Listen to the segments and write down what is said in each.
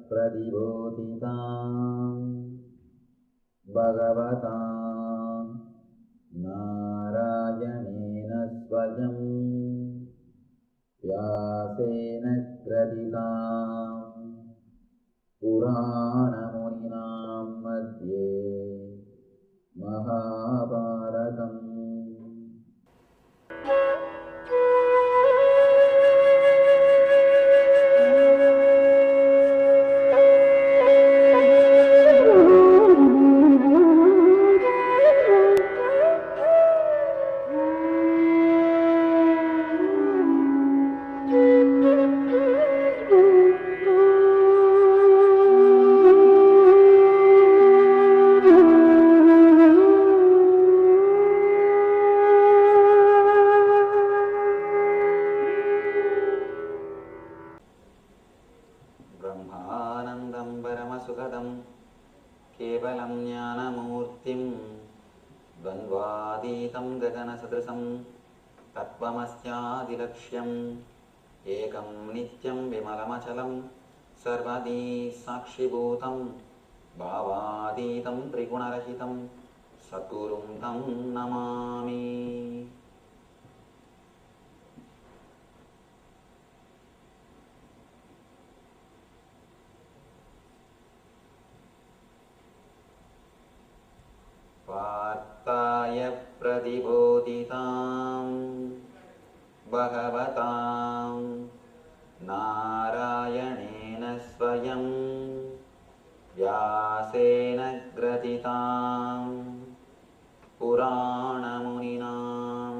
प्रतिबोधितां भगवतां नारायणेन स्वयं व्यासेन ग्रथितां पुराणमुनिनां मध्ये महाभारतम्। ब्रह्मानन्दं परमसुखदं केवलं ज्ञानमूर्तिं द्वन्द्वातीतं गगनसदृशं तत्त्वमस्यादिलक्ष्यम् एकं नित्यं विमलमचलं सर्वदी साक्षिभूतं भावातीतं त्रिगुणरहितं सद्गुरुं तं नमामि। पार्थाय प्रतिबोधितां भगवतां नारायणेन स्वयं व्यासेन ग्रथितां पुराणमुनिनां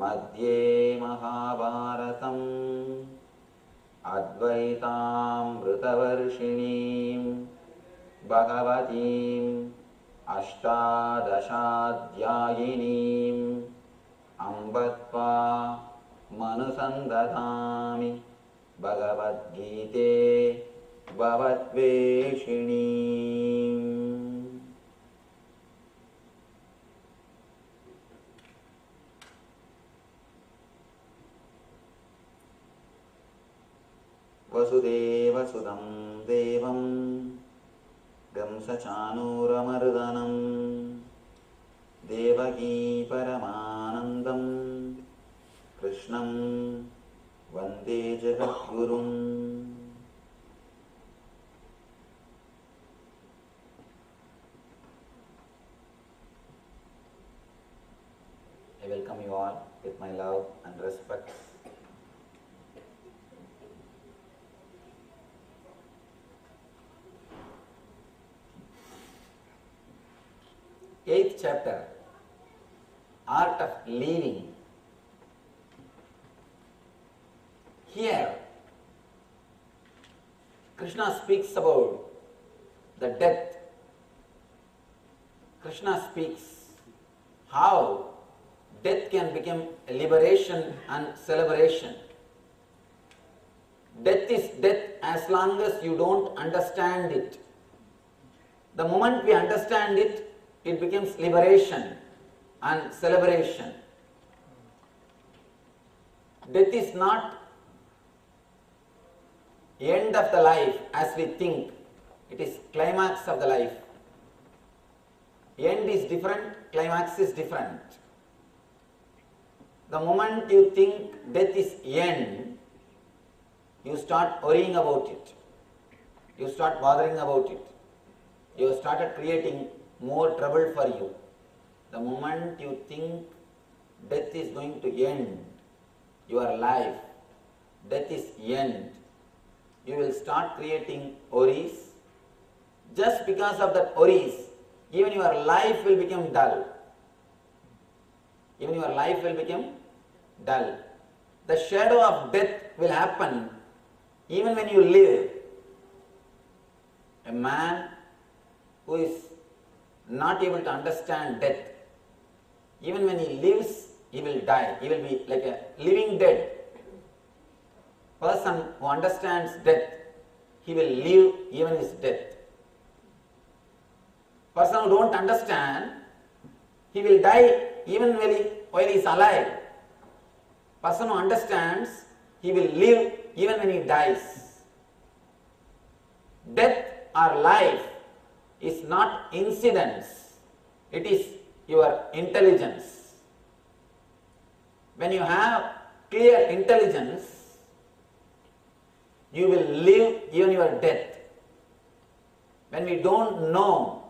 मध्ये महाभारतम् अद्वैतामृतवर्षिणीं भगवतीम् अष्टादशाध्यायिनीम् अम्बत्वा मनुसन्दधामि भगवद्गीते भवद्वेषिणीम्। वसुदेवसुतं देवं कंसचाणूरमर्दनं देवकी परमानन्दं कृष्णं वन्दे जगद्गुरुम्। I welcome you all with my love and respect. Eighth chapter, Art of Living. Here, Krishna speaks about the death. Krishna speaks how death can become a liberation and celebration. Death is death as long as you don't understand it. The moment we understand it, it becomes liberation and celebration. Death is not end of the life as we think. It is climax of the life. End is different, climax is different. The moment you think death is end, you start worrying about it. You start bothering about it. You have started creating more trouble for you. The moment you think death is going to end your life, death is end, you will start creating worries. Just because of that worries, even your life will become dull. Even your life will become dull. The shadow of death will happen even when you live. A man who is not able to understand death, even when he lives, he will die. He will be like a living dead. Person who understands death, he will live even his death. Person who don't understand, he will die even while he is alive. Person who understands, he will live even when he dies. Death or life is not incidents, it is your intelligence. When you have clear intelligence, you will live even your death. When we don't know,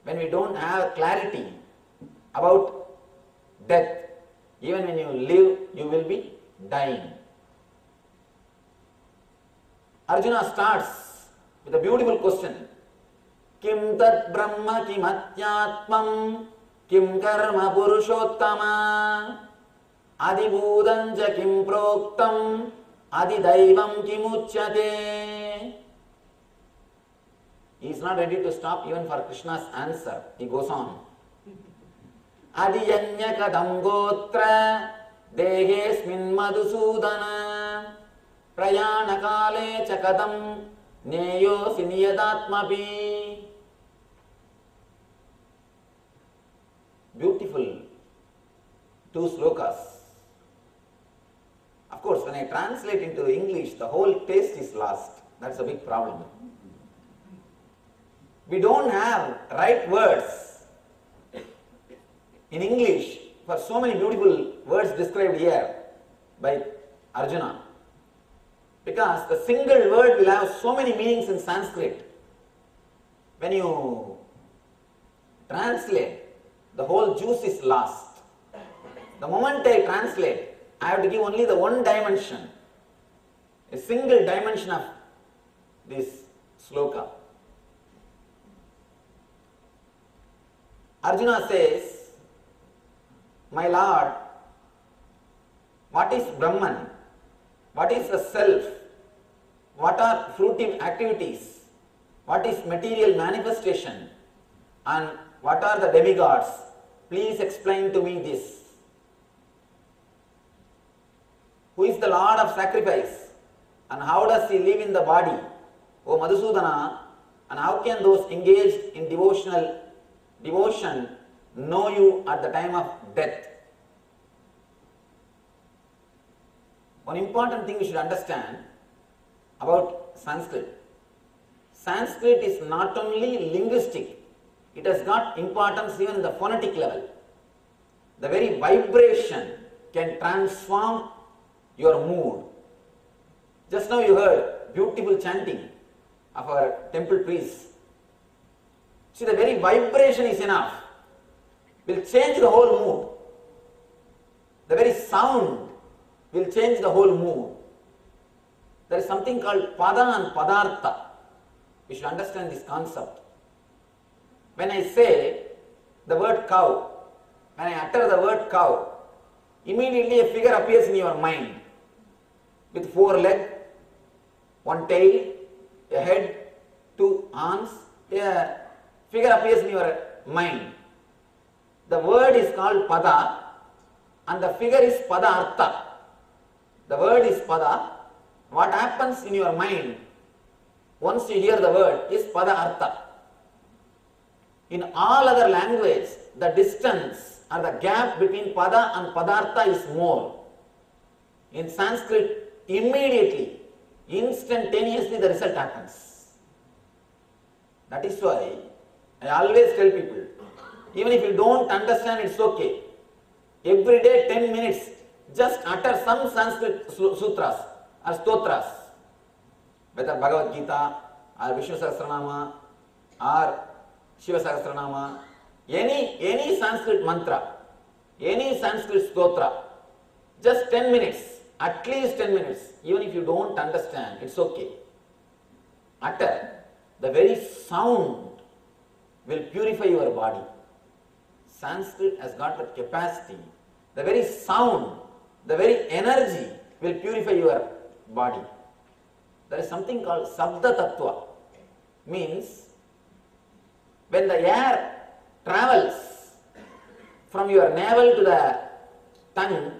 when we don't have clarity about death, even when you live, you will be dying. Arjuna starts with a beautiful question. Kim tat brahma kim atyatmam kim karma purushottama adibhudancha kim proktam adidaivam kim uchyate. He is not ready to stop even for Krishna's answer. He goes on. Adiyanya kadam gotra dehesmin madhusudana prayana kale chakadam neyo siniyadatmapi. Beautiful two slokas. Of course, when I translate into English, the whole taste is lost. That's a big problem. We don't have right words in English for so many beautiful words described here by Arjuna. Because the single word will have so many meanings in Sanskrit. When you translate, the whole juice is lost. The moment I translate, I have to give only the one dimension, a single dimension of this sloka. Arjuna says, my Lord, what is Brahman? What is the self? What are fruitive activities? What is material manifestation? And what are the demigods? Please explain to me this. Who is the Lord of sacrifice? And how does he live in the body? O Madhusudana, and how can those engaged in devotion know you at the time of death? One important thing you should understand about Sanskrit. Sanskrit is not only linguistic, it has got importance even in the phonetic level. The very vibration can transform your mood. Just now you heard beautiful chanting of our temple priests. See, the very vibration is enough, will change the whole mood. The very sound will change the whole mood. There is something called pada and padartha. You should understand this concept. When I say the word cow, when I utter the word cow, immediately a figure appears in your mind with 4 legs, 1 tail, a head, 2 arms, a figure appears in your mind. The word is called pada and the figure is padartha. The word is pada. What happens in your mind once you hear the word is pada artha. In all other language, the distance or the gap between pada and padartha is more. In Sanskrit, immediately, instantaneously the result happens. That is why I always tell people, even if you don't understand, it's okay. Every day 10 minutes, just utter some Sanskrit sutras or stotras, whether Bhagavad Gita or Vishnu Sahasranama or Shiva Sahasranama, any Sanskrit mantra, any Sanskrit stotra, just 10 minutes, at least 10 minutes, even if you don't understand, it's okay. Utter. The very sound will purify your body. Sanskrit has got that capacity. The very sound, the very energy will purify your body. There is something called Sabda Tattva. Means, when the air travels from your navel to the tongue,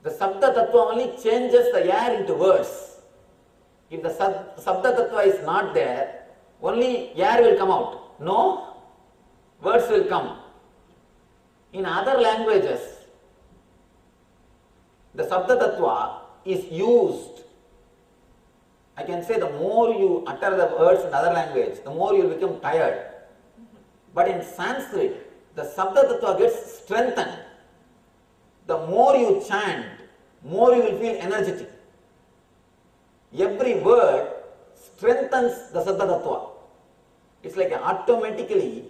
the Sabda Tattva only changes the air into words. If the Sabda Tattva is not there, only air will come out. No, words will come. In other languages, the Sabda Tattva is used I can say the more you utter the words in other language, the more you will become tired. But in Sanskrit, the Sabda Tattva gets strengthened. The more you chant, more you will feel energetic. Every word strengthens the Sabda Tattva. It's like automatically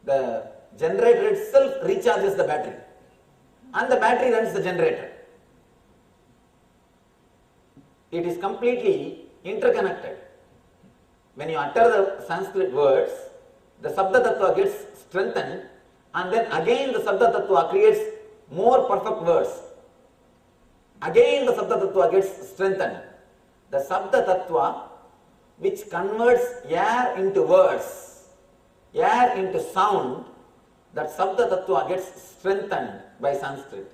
the generator itself recharges the battery. And the battery runs the generator. It is completely interconnected. When you utter the Sanskrit words, the Sabda Tattva gets strengthened, and then again the Sabda Tattva creates more perfect words. Again the Sabda Tattva gets strengthened. The Sabda Tattva, which converts air into words, air into sound, that Sabda Tattva gets strengthened by Sanskrit.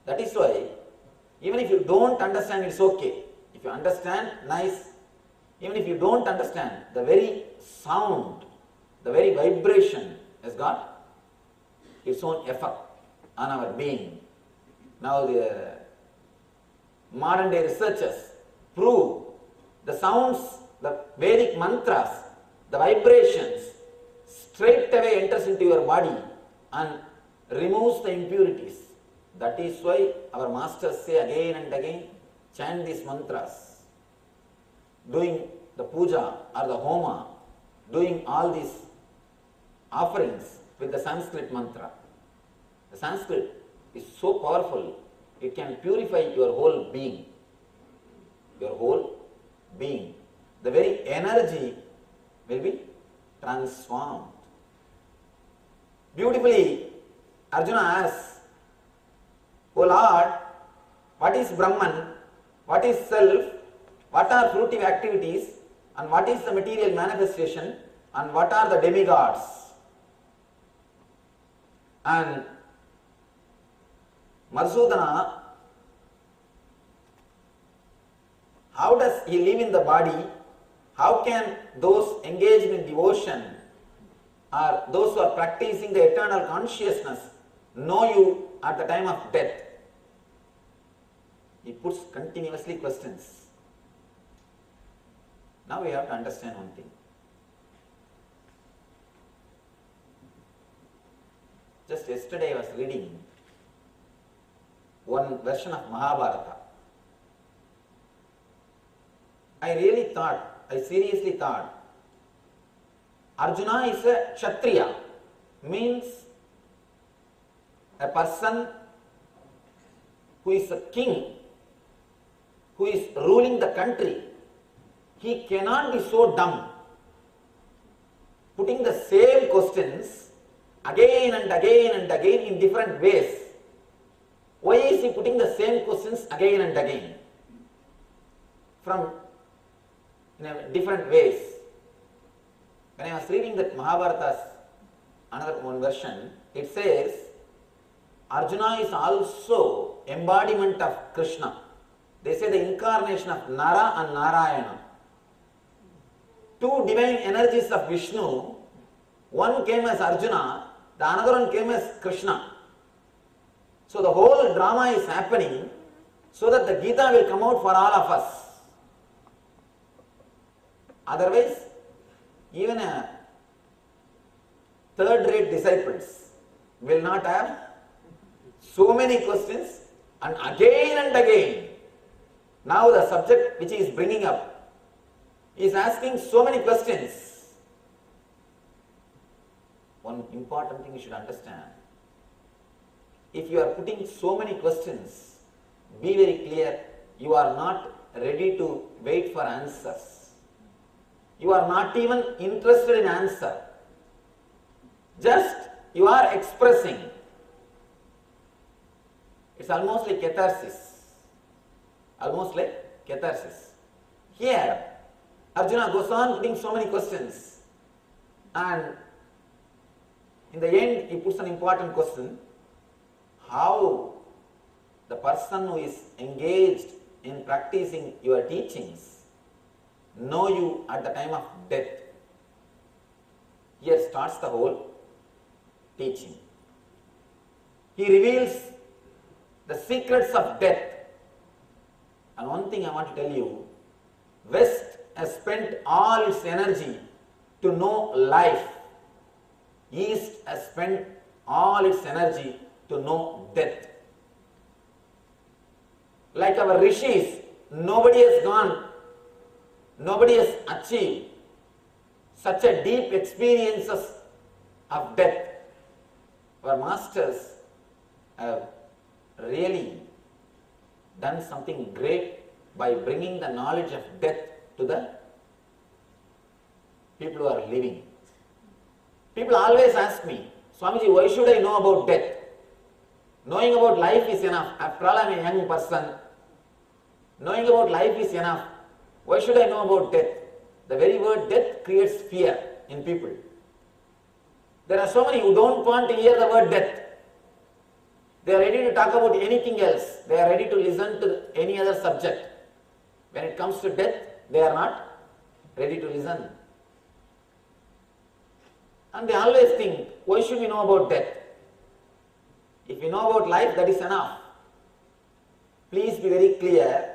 That is why, even if you don't understand, it's okay. If you understand, nice. Even if you don't understand, the very sound, the very vibration has got its own effect on our being. Now the modern day researchers prove the sounds, the Vedic mantras, the vibrations straight away enters into your body and removes the impurities. That is why our masters say again and again, chant these mantras. Doing the puja or the homa, doing all these offerings with the Sanskrit mantra. The Sanskrit is so powerful, it can purify your whole being. Your whole being. The very energy will be transformed. Beautifully, Arjuna asks, O Lord, what is Brahman? What is self? What are fruitive activities? And what is the material manifestation? And what are the demigods? And Madhusudana, how does he live in the body? How can those engaged in devotion or those who are practicing the eternal consciousness know you at the time of death? He puts continuously questions. Now we have to understand one thing. Just yesterday I was reading one version of Mahabharata. I seriously thought, Arjuna is a Kshatriya, means a person who is a king, who is ruling the country. He cannot be so dumb, putting the same questions again and again and again in different ways. Why is he putting the same questions again and again? In different ways. When I was reading that Mahabharata's another one version, it says Arjuna is also embodiment of Krishna. They say the incarnation of Nara and Narayana. Two divine energies of Vishnu, one came as Arjuna, the another one came as Krishna. So the whole drama is happening so that the Gita will come out for all of us. Otherwise, even a third-rate disciples will not have so many questions, and again, now the subject which he is bringing up is asking so many questions. One important thing you should understand, if you are putting so many questions, be very clear, you are not ready to wait for answers. You are not even interested in answer. Just you are expressing. It's almost like catharsis. Here, Arjuna goes on putting so many questions, and in the end he puts an important question: how the person who is engaged in practicing your teachings know you at the time of death. Here starts the whole teaching. He reveals the secrets of death. And one thing I want to tell you, West has spent all its energy to know life. East has spent all its energy to know death. Like our rishis, nobody has achieved such a deep experiences of death. Our masters have really done something great by bringing the knowledge of death to the people who are living. People always ask me, Swamiji, why should I know about death? Knowing about life is enough. After all, I am a young person. Knowing about life is enough. Why should I know about death? The very word death creates fear in people. There are so many who don't want to hear the word death. They are ready to talk about anything else. They are ready to listen to any other subject. When it comes to death, they are not ready to listen. And they always think, why should we know about death? If we know about life, that is enough. Please be very clear.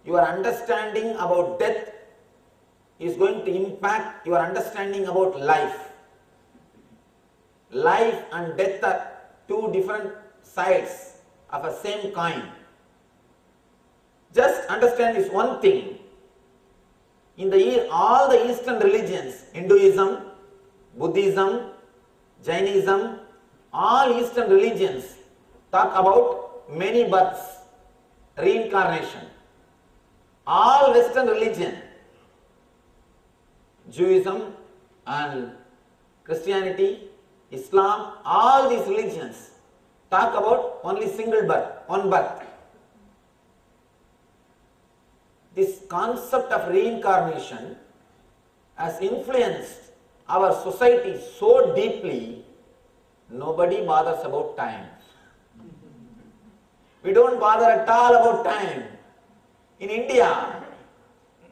Your understanding about death is going to impact your understanding about life. Life and death are two different sides of a same coin. Just understand this one thing. In all the Eastern religions, Hinduism, Buddhism, Jainism, all Eastern religions talk about many births, reincarnation. All Western religion, Judaism and Christianity, Islam, all these religions talk about only single birth, one birth. This concept of reincarnation has influenced our society so deeply, nobody bothers about time. We don't bother at all about time. In India,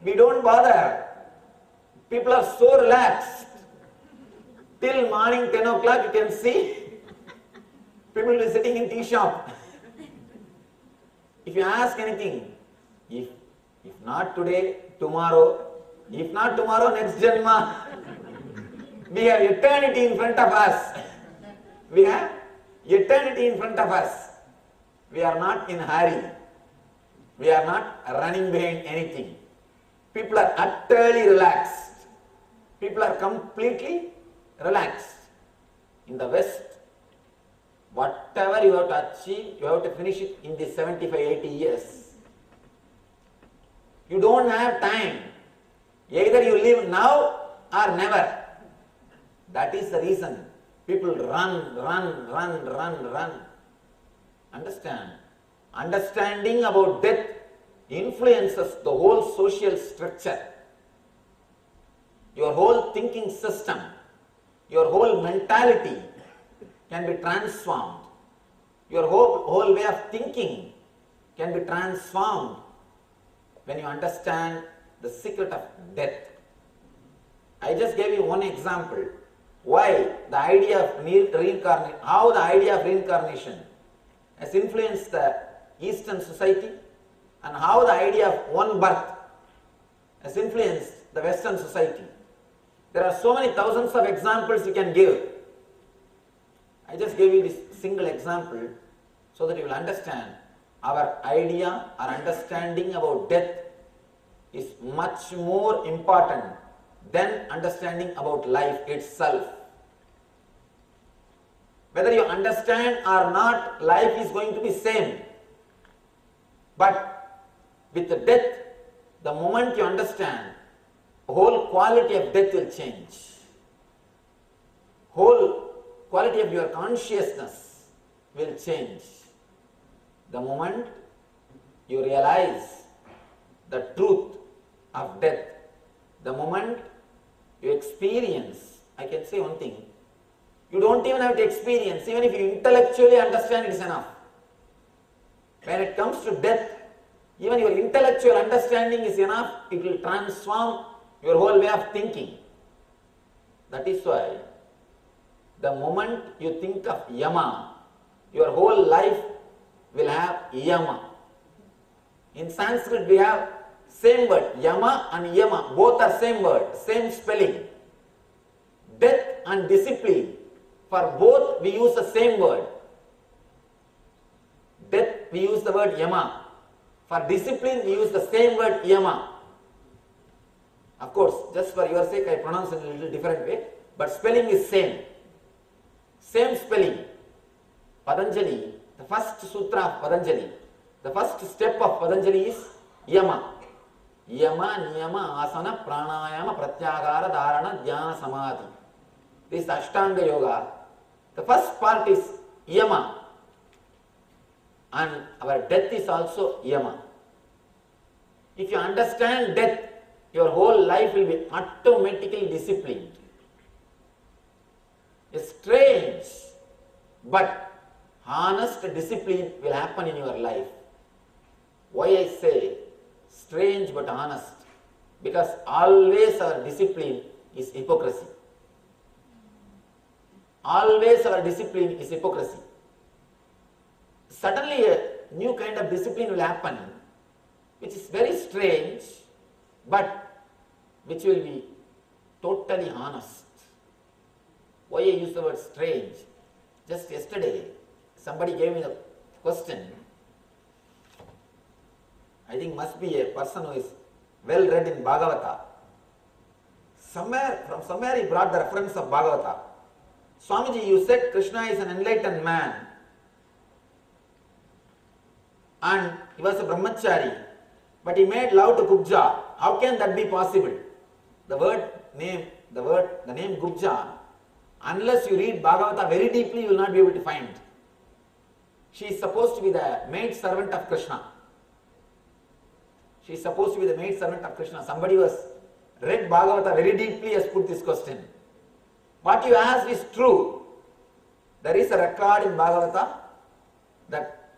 we don't bother. People are so relaxed. Till morning 10 o'clock you can see people will be sitting in tea shop. If you ask anything, if not today, tomorrow, if not tomorrow, next Janma. We have eternity in front of us. We have eternity in front of us. We are not in a hurry. We are not running behind anything. People are utterly relaxed. People are completely relaxed. In the West, whatever you have to achieve, you have to finish it in the 75-80 years. You don't have time. Either you live now or never. That is the reason people run. Understand? Understanding about death influences the whole social structure. Your whole thinking system, your whole mentality can be transformed. Your whole way of thinking can be transformed when you understand the secret of death. I just gave you one example. Why the idea of reincarnation, how the idea of reincarnation has influenced the Eastern society and how the idea of one birth has influenced the Western society. There are so many thousands of examples you can give. I just gave you this single example so that you will understand our idea, our understanding about death is much more important than understanding about life itself. Whether you understand or not, life is going to be same. But with the death, the moment you understand, the whole quality of death will change. Whole quality of your consciousness will change. The moment you realize the truth of death, the moment you experience, I can say one thing, you don't even have to experience, even if you intellectually understand, it is enough. When it comes to death, even your intellectual understanding is enough, it will transform your whole way of thinking. That is why the moment you think of Yama, your whole life will have Yama. In Sanskrit we have Same word, yama and yama, both are same word, same spelling. Death and discipline, for both we use the same word. Death we use the word yama. For discipline we use the same word yama. Of course, just for your sake I pronounce it in a little different way, but spelling is same. Same spelling. Patanjali, the first sutra of Patanjali, the first step of Patanjali is yama. Yama, niyama, asana, pranayama, pratyagara, dharana, dhyana, samadhi. This is Ashtanga Yoga. The first part is yama. And our death is also yama. If you understand death, your whole life will be automatically disciplined. It's strange, but honest discipline will happen in your life. Why I say strange but honest? Because always our discipline is hypocrisy. Always our discipline is hypocrisy. Suddenly a new kind of discipline will happen, which is very strange, but which will be totally honest. Why I use the word strange? Just yesterday, somebody gave me the question. I think must be a person who is well read in Bhagavata. From somewhere he brought the reference of Bhagavata. Swamiji, you said Krishna is an enlightened man and he was a brahmachari, but he made love to Gubja. How can that be possible? The name Gubja, unless you read Bhagavata very deeply, you will not be able to find. She is supposed to be the maid servant of Krishna. She is supposed to be the maid servant of Krishna. Somebody who has read Bhagavata very deeply has put this question. What you asked is true. There is a record in Bhagavata that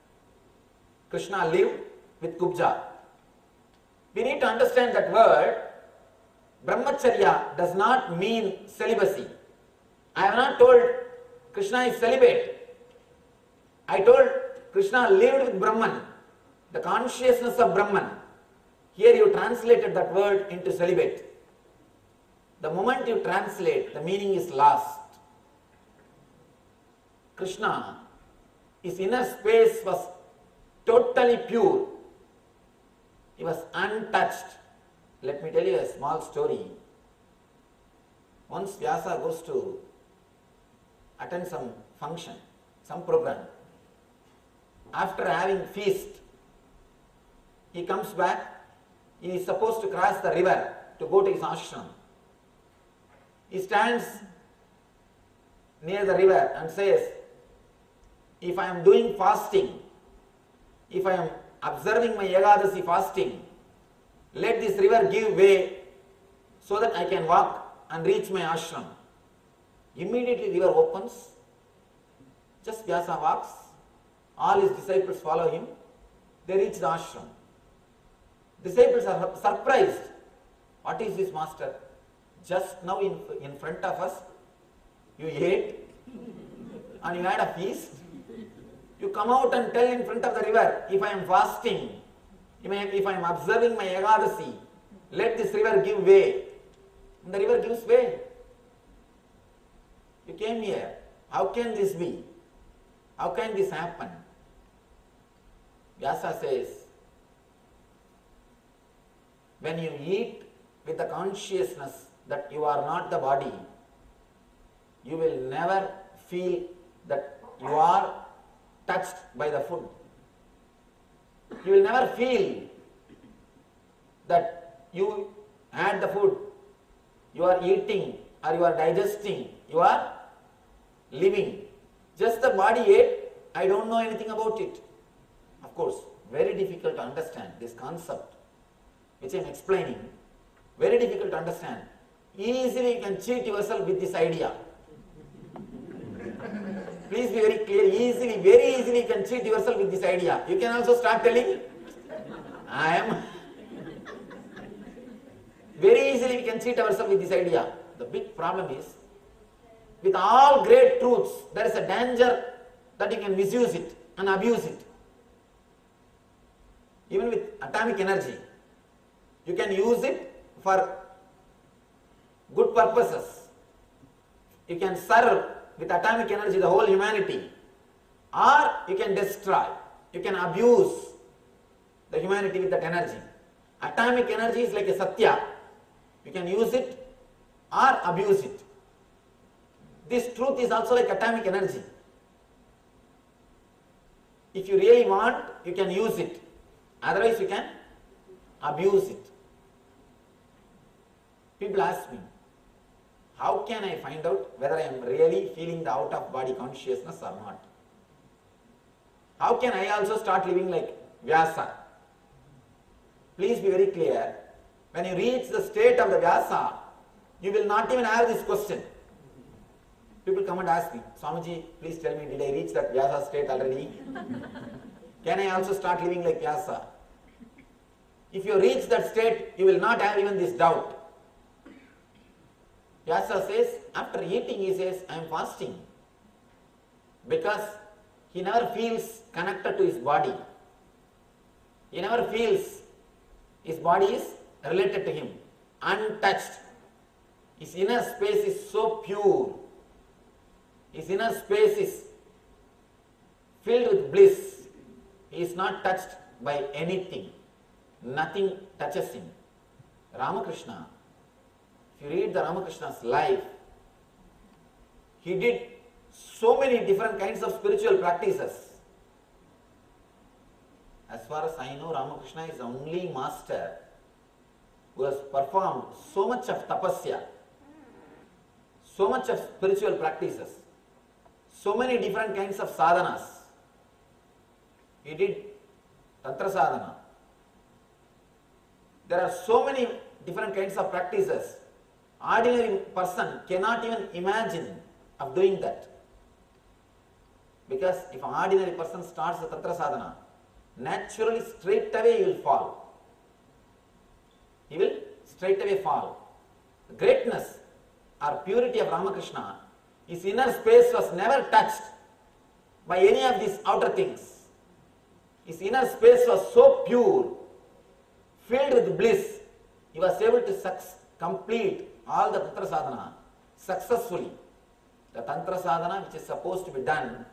Krishna lived with Gubja. We need to understand that word. Brahmacharya does not mean celibacy. I have not told Krishna is celibate. I told Krishna lived with Brahman, the consciousness of Brahman. Here you translated that word into celibate. The moment you translate, the meaning is lost. Krishna, his inner space was totally pure. He was untouched. Let me tell you a small story. Once Vyasa goes to attend some function, some program. After having feast, he comes back. He is supposed to cross the river to go to his ashram. He stands near the river and says, if I am doing fasting, if I am observing my Ekadasi fasting, let this river give way so that I can walk and reach my ashram. Immediately river opens, just Vyasa walks, all his disciples follow him, they reach the ashram. Disciples are surprised. What is this, master? Just now in front of us, you ate and you had a feast. You come out and tell in front of the river, if I am fasting, if I am observing my Ekadasi, let this river give way. And the river gives way. You came here. How can this be? How can this happen? Vyasa says, when you eat with the consciousness that you are not the body, you will never feel that you are touched by the food. You will never feel that you had the food, you are eating or you are digesting, you are living. Just the body ate, I don't know anything about it. Of course, very difficult to understand this concept which I am explaining. Very difficult to understand. Easily you can cheat yourself with this idea. Please be very clear. Very easily you can cheat yourself with this idea. You can also start telling, I am. Very easily we can cheat ourselves with this idea. The big problem is, with all great truths, there is a danger that you can misuse it and abuse it. Even with atomic energy, You can use it for good purposes. You can serve with atomic energy the whole humanity, or you can destroy. You can abuse the humanity with that energy. Atomic energy is like a satya. You can use it or abuse it. This truth is also like atomic energy. If you really want, you can use it. Otherwise, you can abuse it. People ask me, how can I find out whether I am really feeling the out of body consciousness or not? How can I also start living like Vyasa? Please be very clear. When you reach the state of the Vyasa, you will not even have this question. People come and ask me, Swamiji, please tell me, did I reach that Vyasa state already? Can I also start living like Vyasa? If you reach that state, you will not have even this doubt. Vyasa says, after eating, he says, I am fasting. Because he never feels connected to his body. He never feels his body is related to him, untouched. His inner space is so pure. His inner space is filled with bliss. He is not touched by anything. Nothing touches him. Ramakrishna, if you read the Ramakrishna's life, he did so many different kinds of spiritual practices. As far as I know, Ramakrishna is the only master who has performed so much of tapasya, so much of spiritual practices, so many different kinds of sadhanas. He did tantra sadhana. There are so many different kinds of practices. Ordinary person cannot even imagine of doing that. Because if an ordinary person starts the tantra sadhana, naturally straight away he will fall. He will straight away fall. The greatness or purity of Ramakrishna, his inner space was never touched by any of these outer things. His inner space was so pure, filled with bliss, he was able to complete all the tantra sadhana successfully. The tantra sadhana which is supposed to be done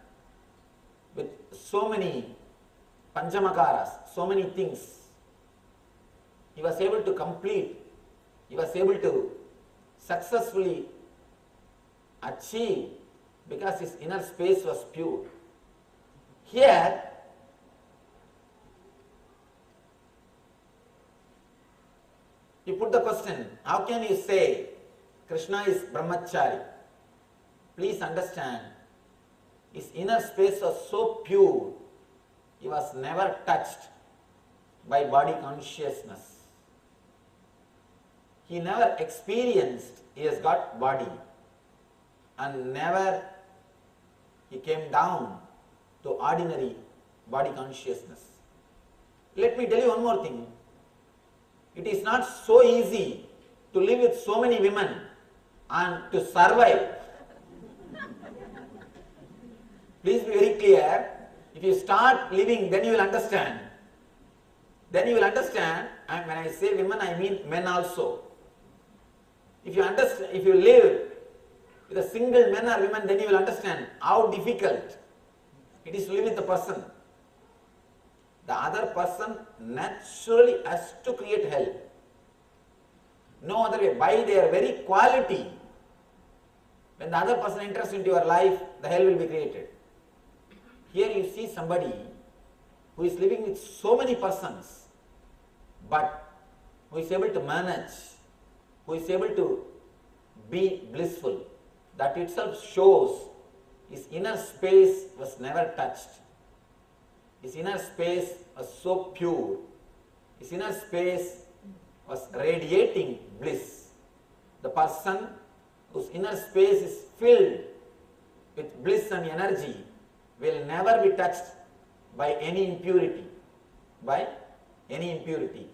with so many panchamakaras, so many things, he was able to complete, he was able to successfully achieve because his inner space was pure. Here, you put the question, how can you say Krishna is brahmachari? Please understand, his inner space was so pure, he was never touched by body consciousness. He never experienced he has got body, and never he came down to ordinary body consciousness. Let me tell you one more thing. It is not so easy to live with so many women and to survive. Please be very clear. If you start living, then you will understand. Then you will understand, and when I say women, I mean men also. If you live with a single man or woman, then you will understand how difficult it is to live with a person. The other person naturally has to create hell. No other way. By their very quality, when the other person enters into your life, the hell will be created. Here you see somebody who is living with so many persons, but who is able to manage, who is able to be blissful. That itself shows his inner space was never touched. His inner space was so pure. His inner space was radiating bliss. The person whose inner space is filled with bliss and energy will never be touched by any impurity. By any impurity.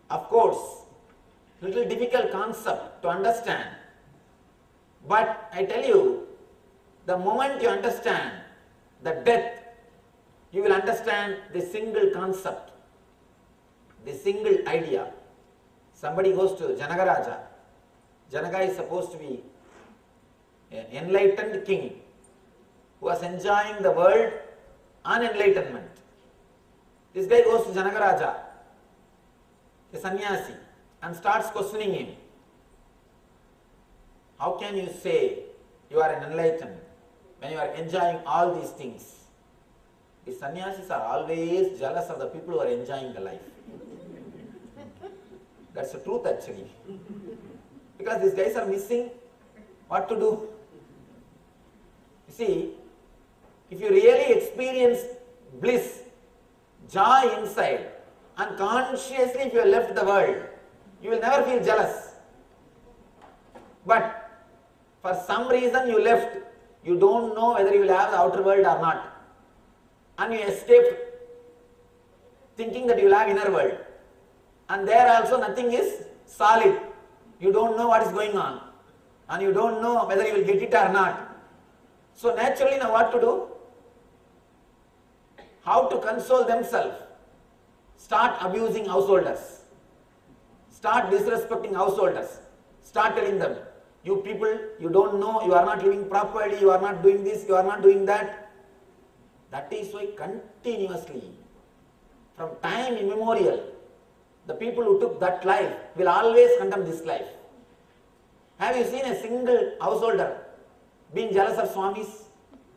Of course, little difficult concept to understand. But I tell you, the moment you understand the death, you will understand the single concept, the single idea. Somebody goes to Janagaraja. Janaka is supposed to be an enlightened king who was enjoying the world on enlightenment. This guy goes to Janagaraja, a sannyasi, and starts questioning him. How can you say you are an enlightened when you are enjoying all these things? The sannyasis are always jealous of the people who are enjoying the life. That's the truth actually. Because these guys are missing what to do. You see, if you really experience bliss, joy inside, and consciously if you have left the world, you will never feel jealous. But for some reason you left, you don't know whether you will have the outer world or not. And you escaped thinking that you will have inner world. And there also nothing is solid. You don't know what is going on. And you don't know whether you will get it or not. So naturally now what to do? How to console themselves? Start abusing householders. Start disrespecting householders. Start telling them, you people, you don't know, you are not living properly, you are not doing this, you are not doing that. That is why continuously, from time immemorial, the people who took that life will always condemn this life. Have you seen a single householder being jealous of Swamis?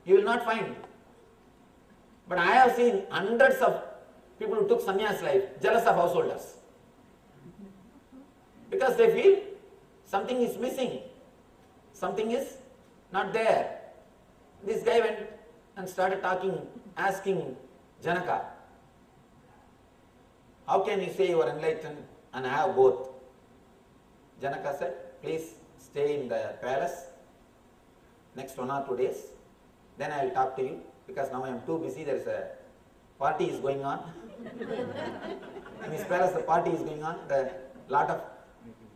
You will not find. But I have seen hundreds of people who took sannyas life jealous of householders. Because they feel something is missing. Something is not there. This guy went and started talking, asking Janaka, how can you say you are enlightened and have both? Janaka said, please stay in the palace next 1 or 2 days. Then I will talk to you, because now I am too busy. There is a party is going on. In his palace the party is going on. A lot of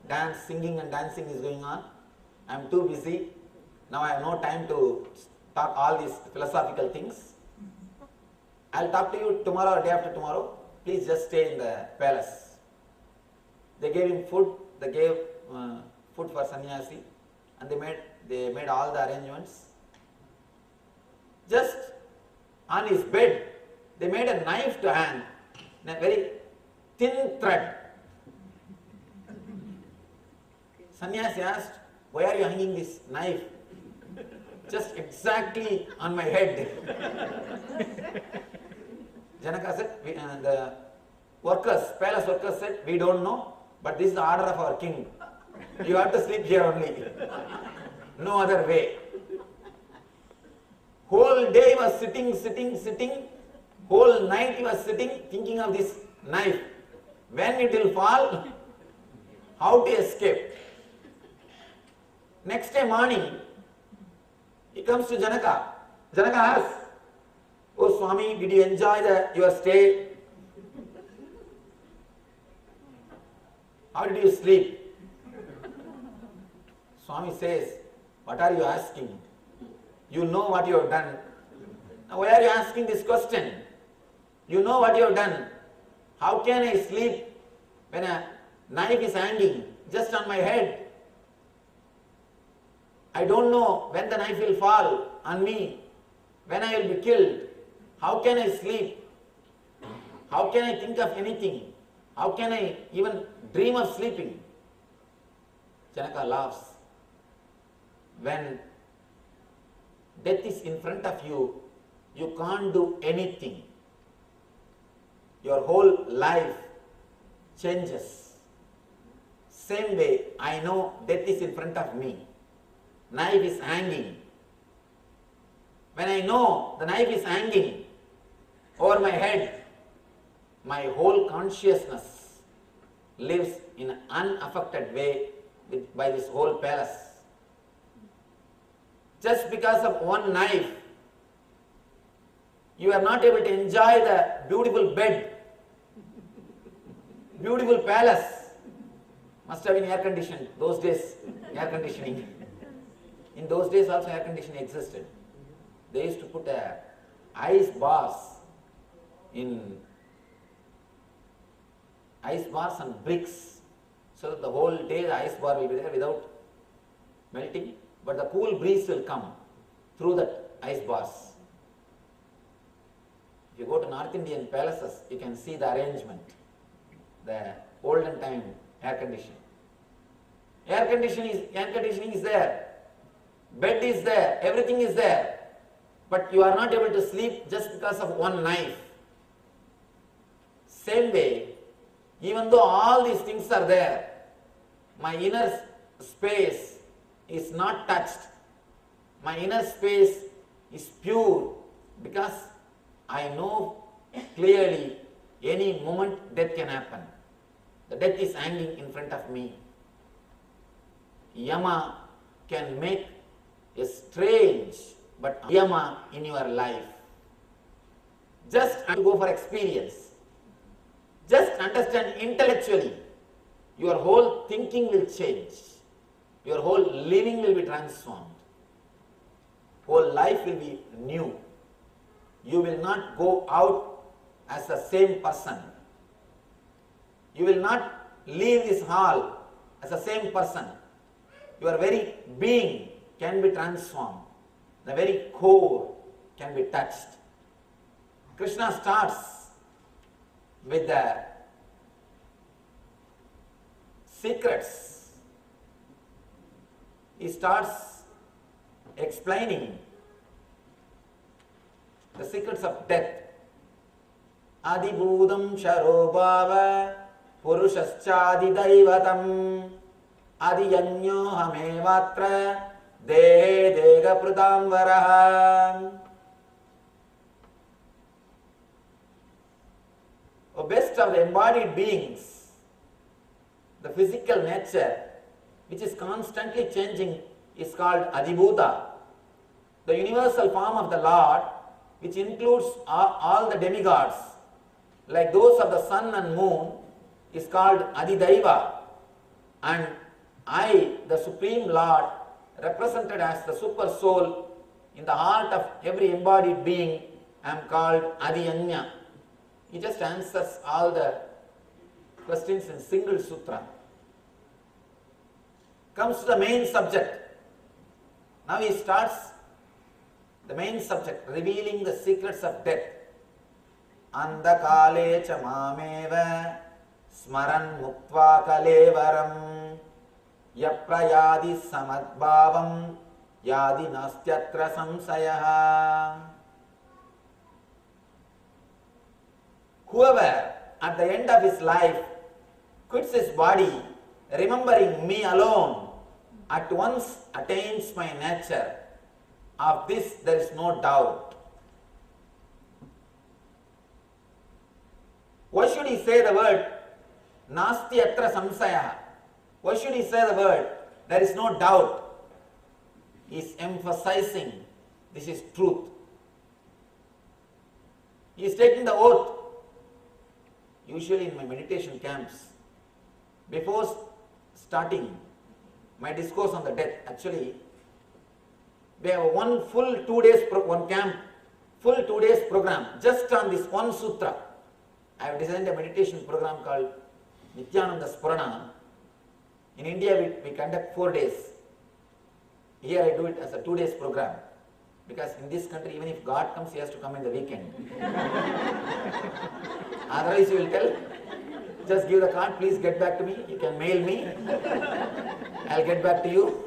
dance, singing and dancing is going on. I am too busy. Now I have no time to talk all these philosophical things. I will talk to you tomorrow or day after tomorrow. Please just stay in the palace. They gave him food. They gave food for sannyasi, and they made all the arrangements. Just on his bed, they made a knife to hang, in a very thin thread. Sannyasi asked, why are you hanging this knife just exactly on my head? Janaka said, the workers, palace workers said, we don't know, but this is the order of our king. You have to sleep here only. No other way. Whole day he was sitting. Whole night he was sitting, thinking of this knife. When it will fall, how to escape. Next day morning, he comes to Janaka. Janaka asks, oh Swami, did you enjoy your stay? How did you sleep? Swami says, what are you asking? You know what you have done. Now why are you asking this question? You know what you have done. How can I sleep when a knife is hanging just on my head? I don't know when the knife will fall on me, when I will be killed. How can I sleep? How can I think of anything? How can I even dream of sleeping? Janaka laughs. When death is in front of you, you can't do anything. Your whole life changes. Same way, I know death is in front of me. Knife is hanging. When I know the knife is hanging over my head, my whole consciousness lives in an unaffected way by this whole palace. Just because of one knife, you are not able to enjoy the beautiful bed, beautiful palace. Must have been air conditioned. Those days, air conditioning. In those days also air conditioning existed. They used to put ice bars and bricks So that the whole day the ice bar will be there without melting, but the cool breeze will come through that ice bars. If you go to North Indian palaces, you can see the arrangement, the olden time air conditioning. Air conditioning is there, bed is there, everything is there, but you are not able to sleep just because of one knife. Same way, even though all these things are there, my inner space is not touched. My inner space is pure because I know clearly any moment death can happen. The death is hanging in front of me. Yama can make a strange but Yama in your life. Just to go for experience. Just understand intellectually. Your whole thinking will change. Your whole living will be transformed. Whole life will be new. You will not go out as the same person. You will not leave this hall as the same person. Your very being can be transformed. The very core can be touched. Krishna starts with the secrets. He starts explaining the secrets of death. Adibhudam sharobhava purushascha daivatam adiyanyo hamevatra dehe dega prudamvaraha. The best of the embodied beings, the physical nature which is constantly changing is called Adibhuta. The universal form of the Lord, which includes all the demigods, like those of the sun and moon, is called Adidaiva. And I, the Supreme Lord, represented as the super soul in the heart of every embodied being, am called Adiyanya. He just answers all the questions in single sutra. Comes to the main subject. Now he starts the main subject, revealing the secrets of death. Andakale cha mameva smaran muktva kalevaram yaprayadi samadbhavam yadi nastyatra samsayaha. Whoever at the end of his life quits his body, remembering me alone, at once attains my nature. Of this there is no doubt. Why should he say the word nasti atra samsaya? Why should he say the word there is no doubt? He is emphasizing this is truth. He is taking the oath. Usually in my meditation camps, before starting my discourse on the death, actually we have one full 2 days, one camp, full 2 days program just on this one sutra. I have designed a meditation program called Nithyananda Spurana. In India we conduct 4 days. Here I do it as a 2 days program. Because in this country, even if God comes, he has to come in the weekend. Otherwise you will tell, just give the card, please get back to me, you can mail me, I'll get back to you.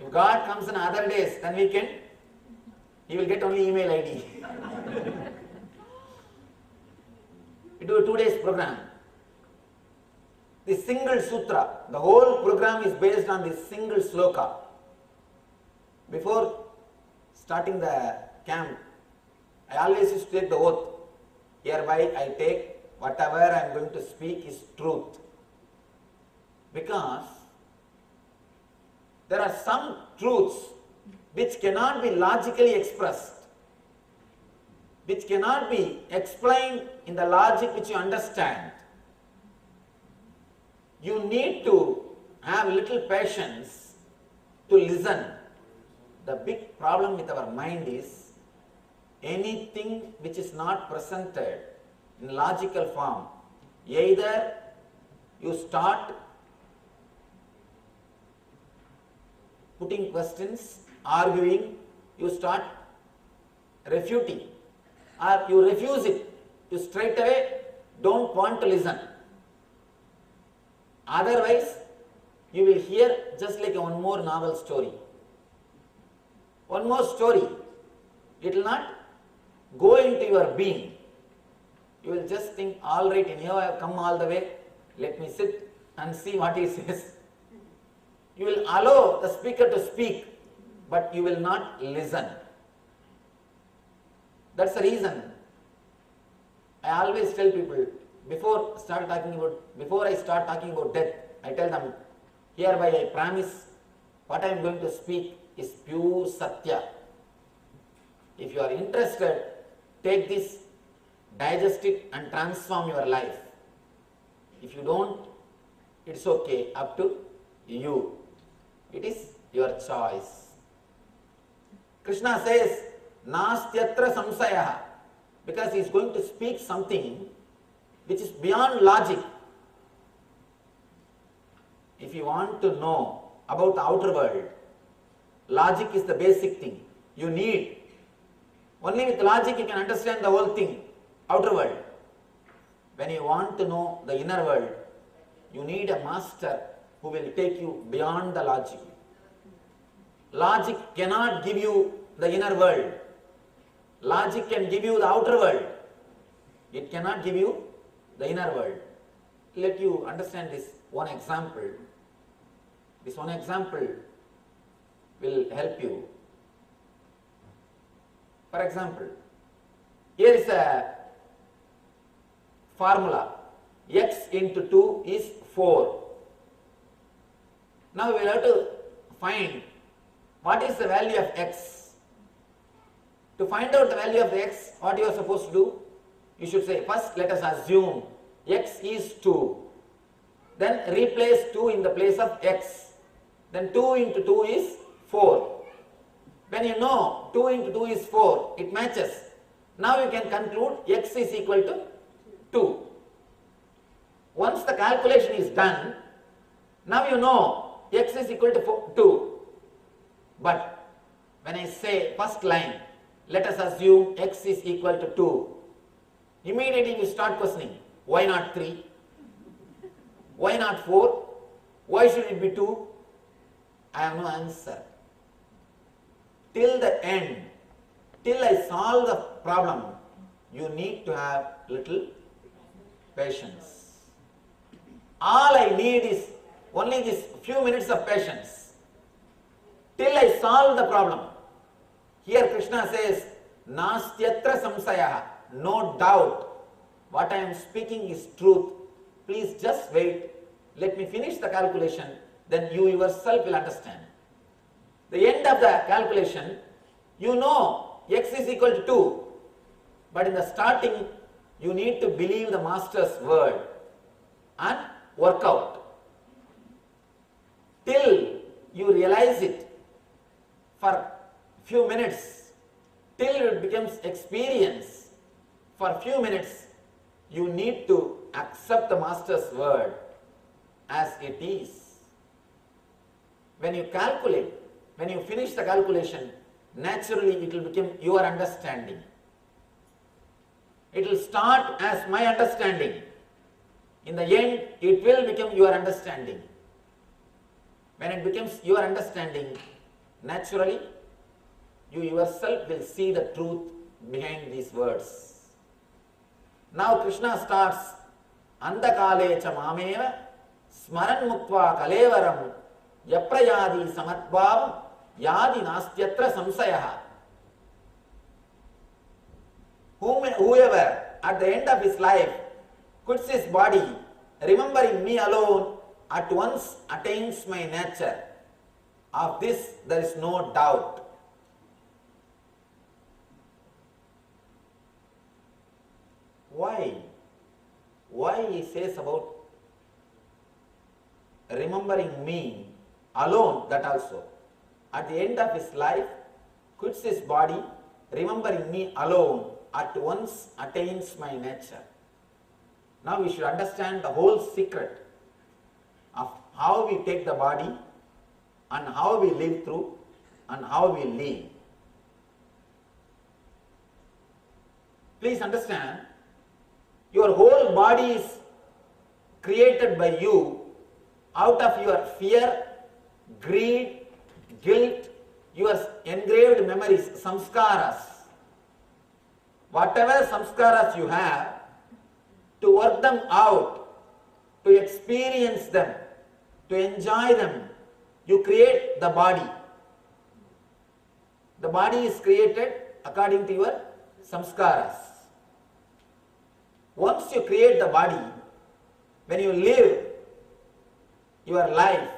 If God comes on other days than weekend, he will get only email ID. We do a 2 days program. This single sutra, the whole program is based on this single sloka. Before starting the camp, I always used to take the oath. Hereby I take whatever I am going to speak is truth. Because there are some truths which cannot be logically expressed, which cannot be explained in the logic which you understand. You need to have little patience to listen. The big problem with our mind is anything which is not presented in logical form Either you start putting questions, arguing, you start refuting, or you refuse it. You straight away don't want to listen. Otherwise, you will hear just like one more novel story. One more story. It will not go into your being. You will just think, all right, anyhow I have come all the way, let me sit and see what he says. You will allow the speaker to speak, but you will not listen. That's the reason I always tell people, before I start talking about death, I tell them, hereby I promise what I am going to speak is pure Satya. If you are interested, take this, digest it and transform your life. If you don't, it's okay, up to you. It is your choice. Krishna says, Nastyatra samsayaha, because he is going to speak something which is beyond logic. If you want to know about the outer world, logic is the basic thing. You need. Only with logic you can understand the whole thing, outer world. When you want to know the inner world, you need a master who will take you beyond the logic. Logic cannot give you the inner world. Logic can give you the outer world. It cannot give you the inner world. Let you understand this one example. This one example will help you. For example, here is a formula. X into 2 is 4. Now we will have to find what is the value of x. To find out the value of x, what you are supposed to do? You should say, first let us assume x is 2. Then replace 2 in the place of x. Then 2 into 2 is 4. When you know 2 into 2 is 4, it matches. Now you can conclude x is equal to 2. Once the calculation is done, now you know x is equal to 2. But when I say first line, let us assume x is equal to 2. Immediately you start questioning, why not 3? Why not 4? Why should it be 2? I have no answer. Till the end, till I solve the problem, you need to have little patience. All I need is only this few minutes of patience. Till I solve the problem. Here Krishna says, Nastyatra samsayaha, no doubt. What I am speaking is truth. Please just wait. Let me finish the calculation, then you yourself will understand. The end of the calculation, you know x is equal to 2. But in the starting, you need to believe the master's word and work out. Till you realize it for few minutes, till it becomes experience, for few minutes, you need to accept the master's word as it is. When you calculate, when you finish the calculation, naturally it will become your understanding. It will start as my understanding. In the end, it will become your understanding. When it becomes your understanding, naturally, you yourself will see the truth behind these words. Now Krishna starts, Andakale cha mameva smaran muktva kalevaram yaprayadi samatbhavam yadi nastyatra samsayaha. Whoever at the end of his life quits his body, remembering me alone, at once attains my nature. Of this there is no doubt. Why? Why he says about remembering me alone, that also. At the end of his life, quits his body, remembering me alone, at once attains my nature. Now we should understand the whole secret of how we take the body and how we live through and how we live. Please understand, your whole body is created by you out of your fear, greed, guilt, your engraved memories, samskaras. Whatever samskaras you have, to work them out, to experience them, to enjoy them, you create the body. The body is created according to your samskaras. Once you create the body, when you live your life,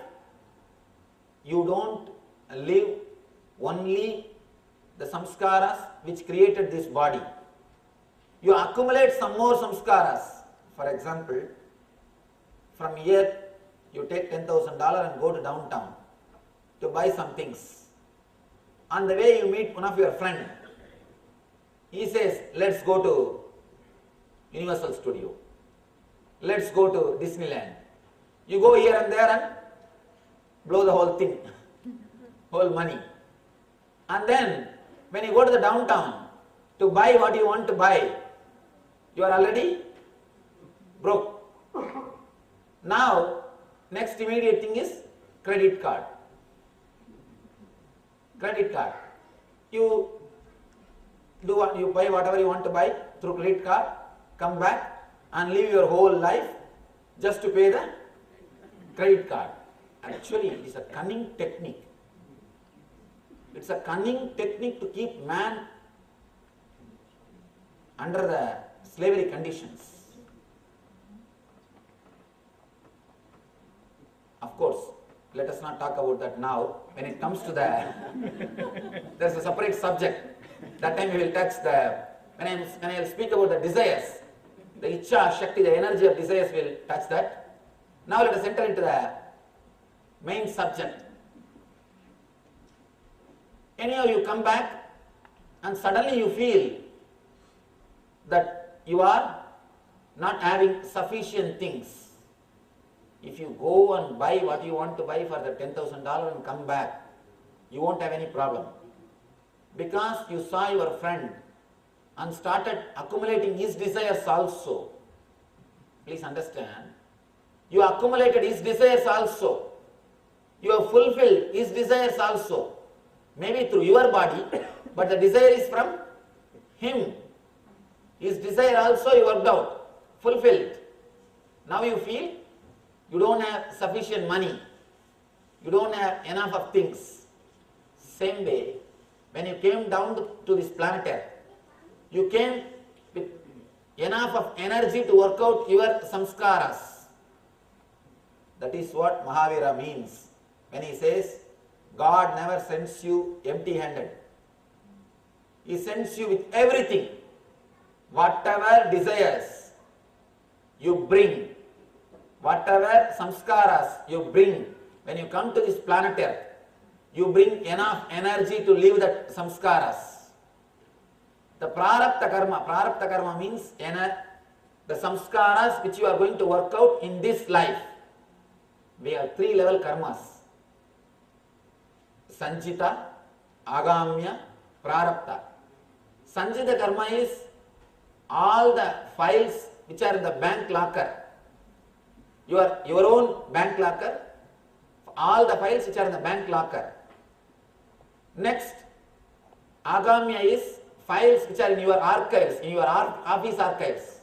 you don't live only the samskaras which created this body. You accumulate some more samskaras. For example, from here you take $10,000 and go to downtown to buy some things. On the way you meet one of your friends. He says, let's go to Universal Studio. Let's go to Disneyland. You go here and there and blow the whole thing, whole money. And then when you go to the downtown to buy what you want to buy, you are already broke. Now, next immediate thing is credit card. Credit card. You do what you buy, whatever you want to buy through credit card, come back and live your whole life just to pay the credit card. Actually, it is a cunning technique. It's a cunning technique to keep man under the slavery conditions. Of course, let us not talk about that now. When it comes to there's a separate subject. That time we will touch when I will speak about the desires, the Ichcha, Shakti, the energy of desires, will touch that. Now let us enter into the main subject. Anyhow, you come back and suddenly you feel that you are not having sufficient things. If you go and buy what you want to buy for the $10,000 and come back, you won't have any problem. Because you saw your friend and started accumulating his desires also. Please understand, you accumulated his desires also. You have fulfilled his desires also. Maybe through your body, but the desire is from him. His desire also you worked out, fulfilled. Now you feel you don't have sufficient money. You don't have enough of things. Same way, when you came down to this planet Earth, you came with enough of energy to work out your samskaras. That is what Mahavira means when he says, God never sends you empty-handed. He sends you with everything. Whatever desires you bring, whatever samskaras you bring, when you come to this planet Earth, you bring enough energy to live that samskaras. The prarabdha karma means the samskaras which you are going to work out in this life. We have 3 level karmas. Sanchita, Agamya, Prarabdha. Sanchita karma is all the files which are in the bank locker. Your own bank locker, all the files which are in the bank locker. Next, Agamya is files which are in your archives, in your office archives.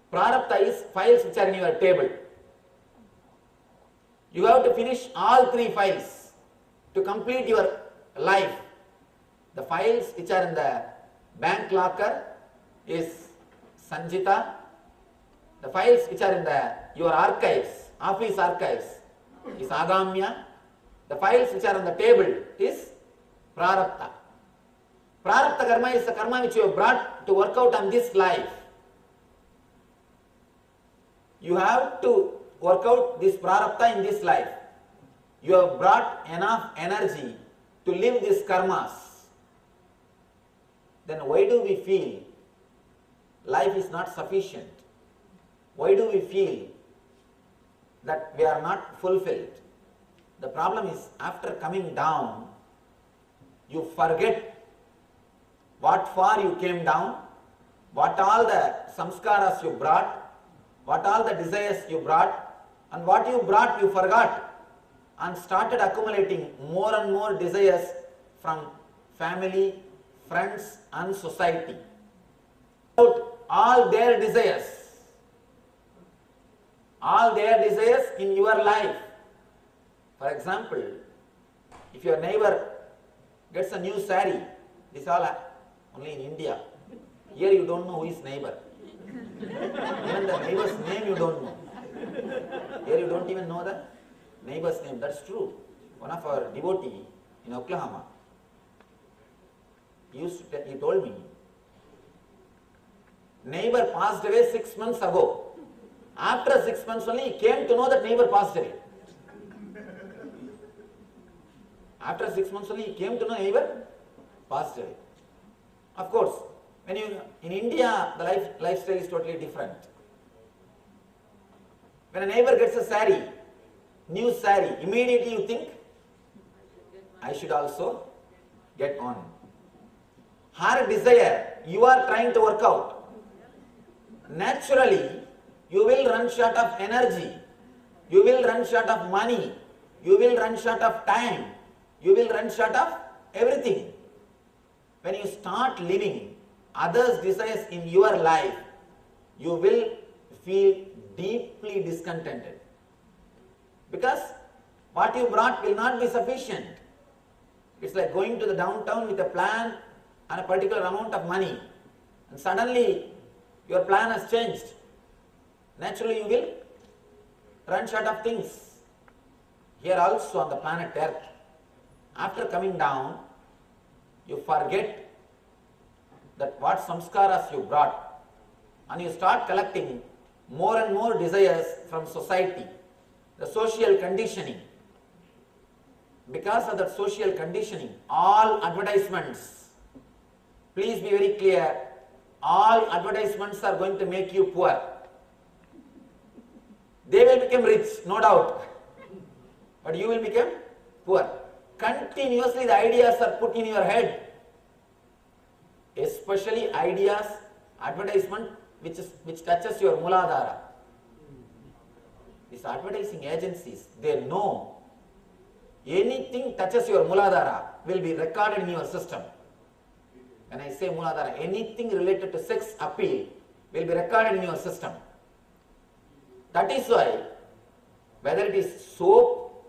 Prarabdha is files which are in your table. You have to finish all 3 files to complete your life. The files which are in the bank locker is Sanjita. The files which are in your archives, office archives, is Agamya. The files which are on the table is Prarabdha. Prarabdha karma is the karma which you have brought to work out on this life. You have to work out this Prarabdha in this life. You have brought enough energy to live these karmas. Then why do we feel life is not sufficient? Why do we feel that we are not fulfilled? The problem is, after coming down, you forget what for you came down, what all the samskaras you brought, what all the desires you brought, and what you brought you forgot, and started accumulating more and more desires from family, friends and society. All their desires in your life. For example, if your neighbor gets a new saree, this all only in India. Here you don't know who is neighbor. Even the neighbor's name you don't know. Here you don't even know the neighbor's name. That's true. One of our devotees in Oklahoma, he told me, neighbor passed away 6 months ago. After 6 months only, he came to know that neighbor passed away. After 6 months only, he came to know neighbor passed away. Of course, when you in India, the lifestyle is totally different. When a neighbor gets a saree, new saree, immediately you think, I should also get on. Her desire, you are trying to work out. Naturally, you will run short of energy, you will run short of money, you will run short of time, you will run short of everything. When you start living others' desires in your life, you will feel deeply discontented. Because what you brought will not be sufficient. It's like going to the downtown with a plan and a particular amount of money, and suddenly your plan has changed. Naturally you will run short of things. Here also on the planet Earth, after coming down, you forget that what samskaras you brought, and you start collecting more and more desires from society, the social conditioning. Because of that social conditioning, all advertisements, please be very clear, all advertisements are going to make you poor. They will become rich, no doubt, but you will become poor. Continuously the ideas are put in your head, especially ideas, advertisement which touches your Muladhara. These advertising agencies, they know anything touches your Muladhara will be recorded in your system. When I say Muladhara, anything related to sex appeal will be recorded in your system. That is why, whether it is soap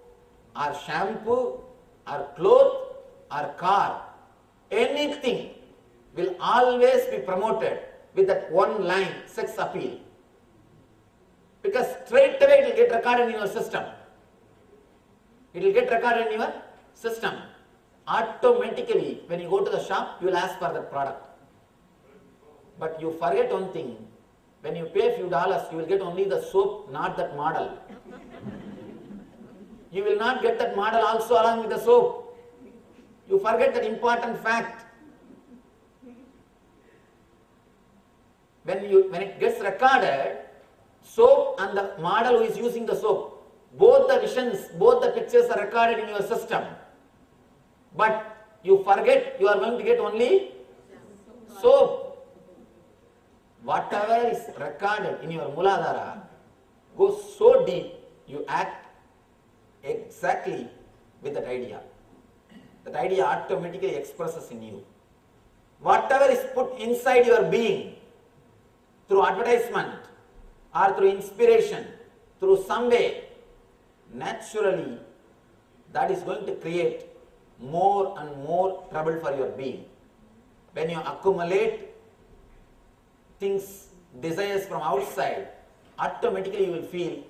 or shampoo or cloth or car, anything will always be promoted with that one line, sex appeal. Because straight away it will get recorded in your system. It will get recorded in your system. Automatically, when you go to the shop, you will ask for that product. But you forget one thing. When you pay a few dollars, you will get only the soap, not that model. You will not get that model also along with the soap. You forget that important fact. When it gets recorded, soap and the model who is using the soap, both the visions, both the pictures are recorded in your system. But you forget you are going to get only soap. Whatever is recorded in your Muladhara goes so deep, you act exactly with that idea. That idea automatically expresses in you. Whatever is put inside your being, through advertisement or through inspiration, through some way, naturally that is going to create more and more trouble for your being. When you accumulate things, desires from outside, automatically you will feel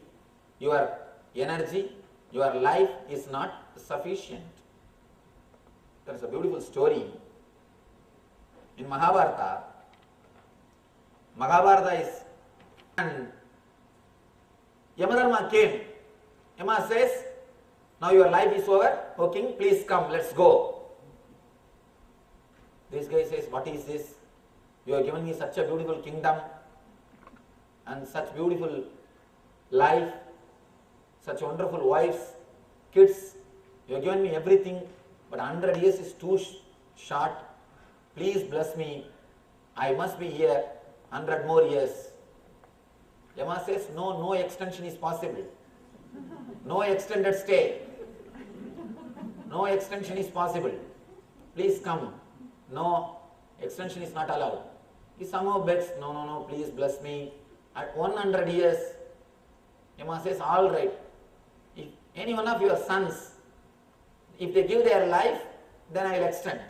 your energy, your life is not sufficient. There is a beautiful story in Mahabharata. Mahabharata is, and Yamadharma came. Yama says, now your life is over, O king, please come, let's go. This guy says, what is this? You have given me such a beautiful kingdom. and such beautiful life, such wonderful wives, kids. You have given me everything, but 100 years is too short. Please bless me. I must be here 100 more years. Yama says, no extension is possible. No extended stay. No extension is possible. Please come. No, extension is not allowed. He somehow begs, no, please bless me. At 100 years, Yama says, all right. If any one of your sons, if they give their life, then I will extend.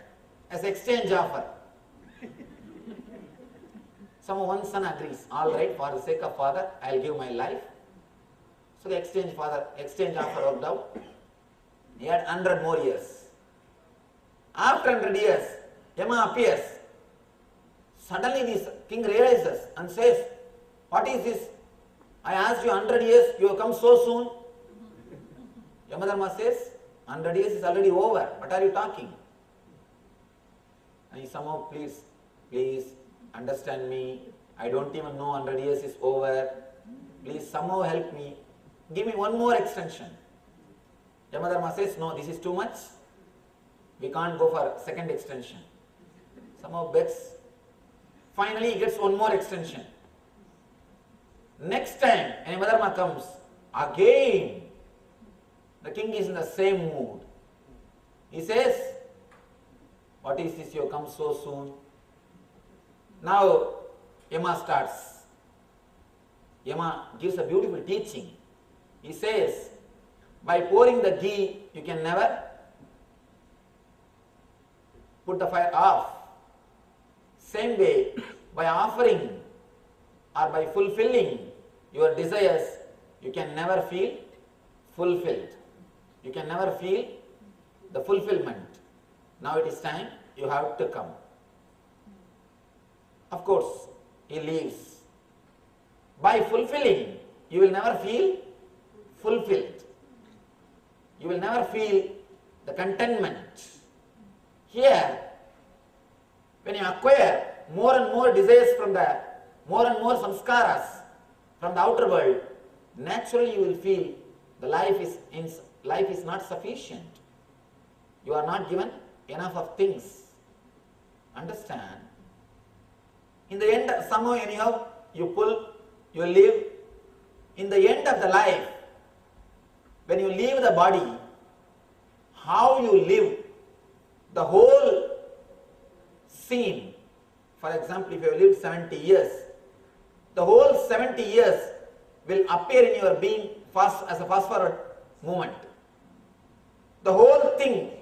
As exchange offer. One son agrees, all right, for the sake of father, I will give my life. So the exchange offer worked out. He had 100 more years. After 100 years, Yama appears. Suddenly this king realizes and says, what is this? I asked you 100 years, you have come so soon. Yamadharma says, 100 years is already over. What are you talking? And he somehow, please understand me. I don't even know 100 years is over. Please somehow help me. Give me one more extension. Yamadharma says, no, this is too much. We can't go for second extension. Somehow begs. Finally, he gets one more extension. Next time, Yamadharma comes, again, the king is in the same mood. He says, what is this, you have come so soon? Now, Yama starts. Yama gives a beautiful teaching. He says, by pouring the ghee, you can never put the fire off. Same way, by offering or by fulfilling your desires, you can never feel fulfilled. You can never feel the fulfillment. Now it is time, you have to come. Of course, he leaves. By fulfilling, you will never feel fulfilled. You will never feel the contentment. Here, when you acquire more and more desires more and more samskaras from the outer world, naturally you will feel the life is not sufficient. You are not given enough of things. Understand? In the end, somehow anyhow, you live. In the end of the life, when you leave the body, how you live, the whole scene. For example, if you have lived 70 years, the whole 70 years will appear in your being as a fast-forward movement. The whole thing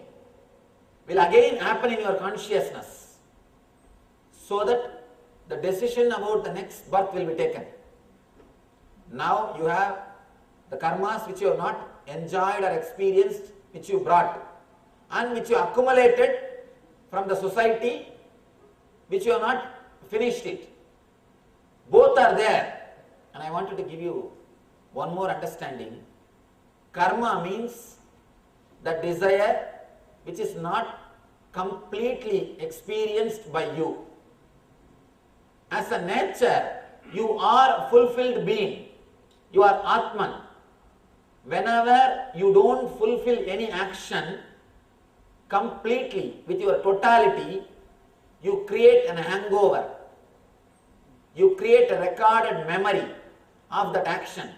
will again happen in your consciousness, so that the decision about the next birth will be taken. Now you have the karmas which you have not enjoyed or experienced, which you brought, and which you accumulated from the society, which you have not finished it. Both are there. And I wanted to give you one more understanding. Karma means the desire which is not completely experienced by you. As a nature, you are a fulfilled being. You are Atman. Whenever you don't fulfill any action completely with your totality, you create an hangover. You create a recorded memory of that action.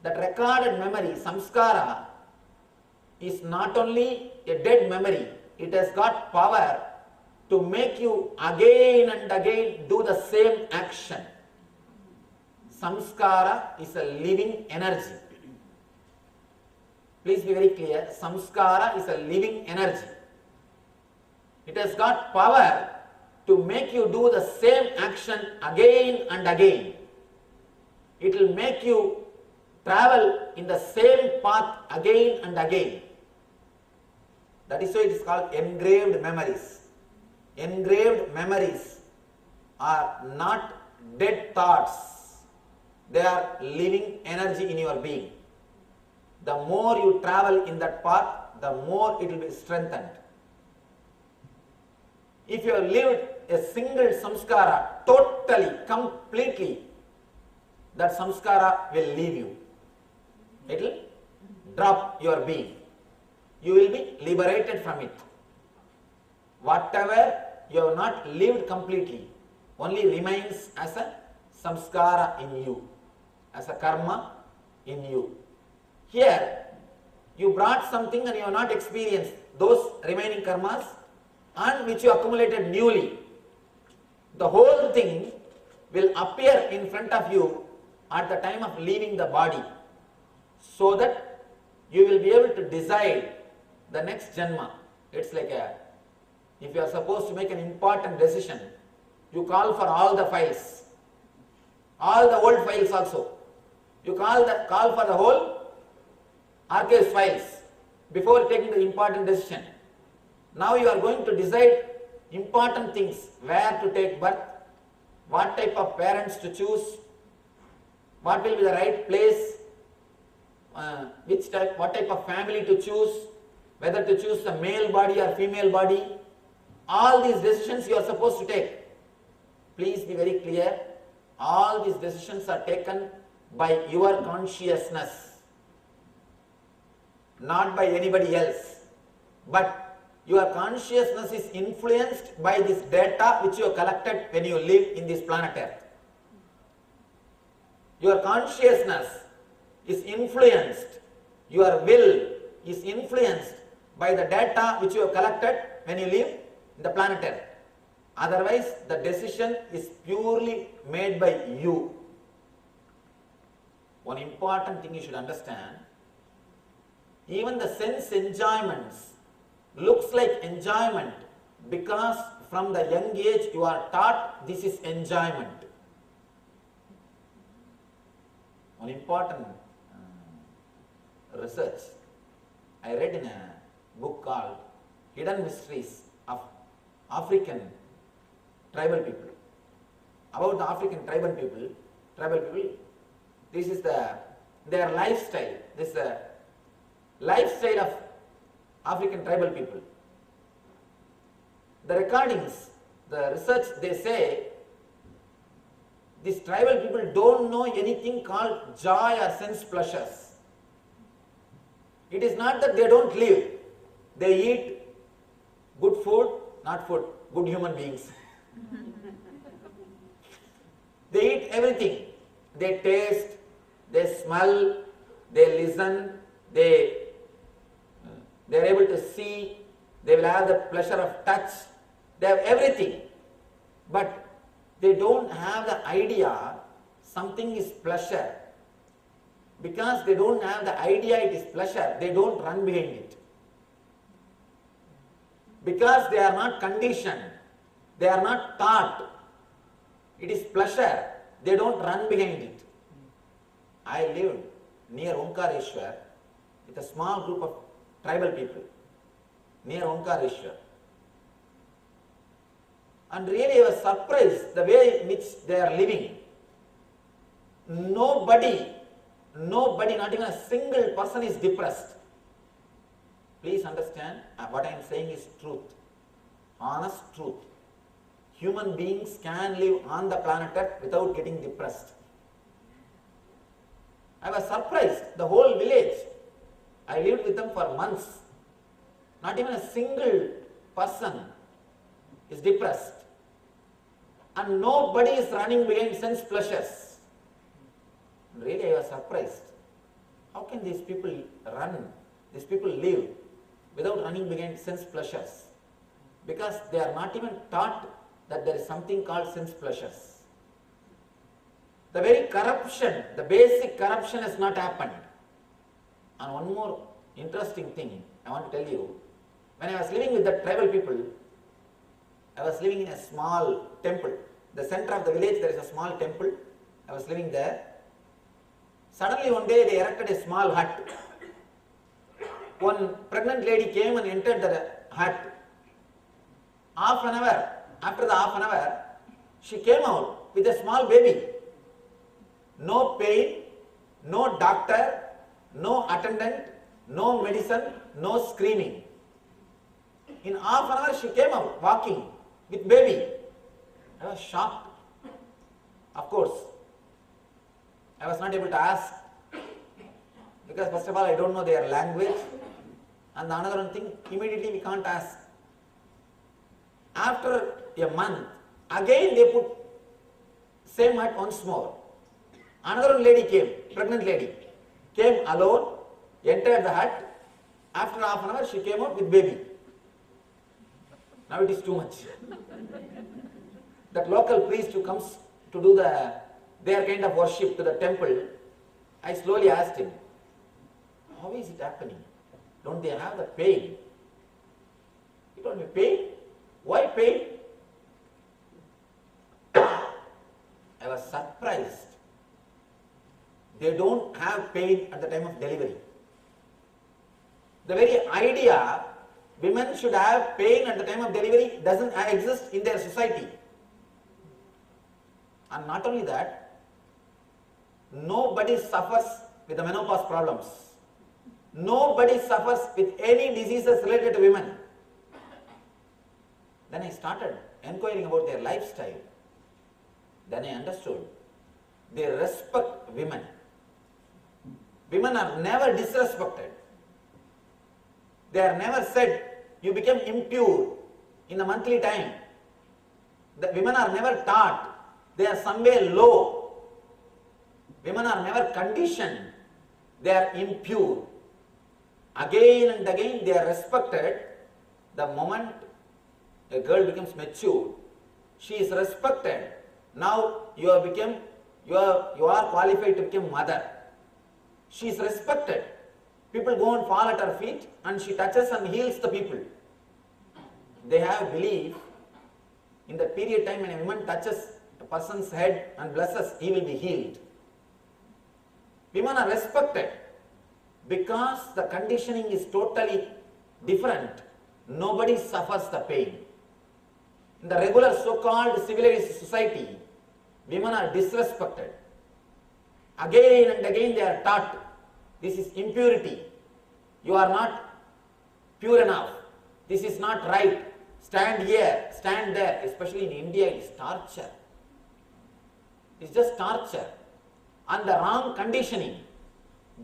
That recorded memory, samskara, is not only a dead memory, it has got power to make you again and again do the same action. Samskara is a living energy. Please be very clear, samskara is a living energy. It has got power to make you do the same action again and again. It will make you travel in the same path again and again. That is why it is called engraved memories. Engraved memories are not dead thoughts. They are living energy in your being. The more you travel in that path, the more it will be strengthened. If you have lived a single samskara totally, completely, that samskara will leave you. It will drop your being. You will be liberated from it. Whatever you have not lived completely only remains as a samskara in you, as a karma in you. Here, you brought something and you have not experienced those remaining karmas and which you accumulated newly. The whole thing will appear in front of you at the time of leaving the body, so that you will be able to decide the next janma. It's like if you are supposed to make an important decision, you call for all the files, all the old files also. You call for the whole archives files before taking the important decision. Now you are going to decide important things, where to take birth, what type of parents to choose, what will be the right place, what type of family to choose, whether to choose the male body or female body. All these decisions you are supposed to take. Please be very clear. All these decisions are taken by your consciousness, not by anybody else. But your consciousness is influenced by this data which you have collected when you live in this planet Earth. Your consciousness is influenced, your will is influenced by the data which you have collected when you live in the planet Earth. Otherwise, the decision is purely made by you. One important thing you should understand, even the sense enjoyments looks like enjoyment because from the young age you are taught this is enjoyment. One important research I read in a book called Hidden Mysteries of African Tribal People. About the African tribal people, this is their lifestyle. This is the lifestyle of African tribal people. The recordings, the research, they say these tribal people don't know anything called joy or sense pleasures. It is not that they don't live. They eat good food, not food, good human beings. They eat everything. They taste, they smell, they listen, they are able to see, they will have the pleasure of touch, they have everything. But they don't have the idea something is pleasure. Because they don't have the idea it is pleasure, they don't run behind it. Because they are not conditioned, they are not taught it is pleasure, they don't run behind it. I lived near Omkareshwar with a small group of tribal people near Omkareshwar. And really I was surprised the way in which they are living. Nobody, not even a single person is depressed. Please understand, what I am saying is truth, honest truth. Human beings can live on the planet Earth without getting depressed. I was surprised, the whole village, I lived with them for months. Not even a single person is depressed. And nobody is running behind sense pleasures. Really, I was surprised. How can these people run, these people live without running behind sense pleasures? Because they are not even taught that there is something called sense pleasures. The very corruption, the basic corruption has not happened. And one more interesting thing I want to tell you. When I was living with the tribal people, I was living in a small temple. The center of the village there is a small temple. I was living there. Suddenly one day they erected a small hut. One pregnant lady came and entered the hut. After the half an hour, she came out with a small baby. No pain, no doctor, no attendant, no medicine, no screaming. In half an hour she came out walking with baby. I was shocked. Of course, I was not able to ask because first of all I don't know their language, and the another one thing, immediately we can't ask. After a month, again they put same hut once more. Another one lady came, pregnant lady, came alone, entered the hut. After half an hour she came out with baby. Now it is too much. That local priest who comes to do their kind of worship to the temple, I slowly asked him, how is it happening? Don't they have the pain? He told me, pain? Why pain? I was surprised. They don't have pain at the time of delivery. The very idea women should have pain at the time of delivery doesn't exist in their society. And not only that, nobody suffers with the menopause problems. Nobody suffers with any diseases related to women. Then I started inquiring about their lifestyle. Then I understood they respect women. Women are never disrespected. They are never said, you became impure in the monthly time. The women are never taught, they are somewhere low. Women are never conditioned, they are impure. Again and again they are respected. The moment a girl becomes mature, she is respected. Now you are qualified to become mother. She is respected. People go and fall at her feet and she touches and heals the people. They have belief in the period time when a woman touches a person's head and blesses, he will be healed. Women are respected because the conditioning is totally different. Nobody suffers the pain. In the regular so-called civilized society, women are disrespected. Again and again they are taught, this is impurity. You are not pure enough. This is not right. Stand here, stand there. Especially in India, it is torture. It's just torture. And the wrong conditioning.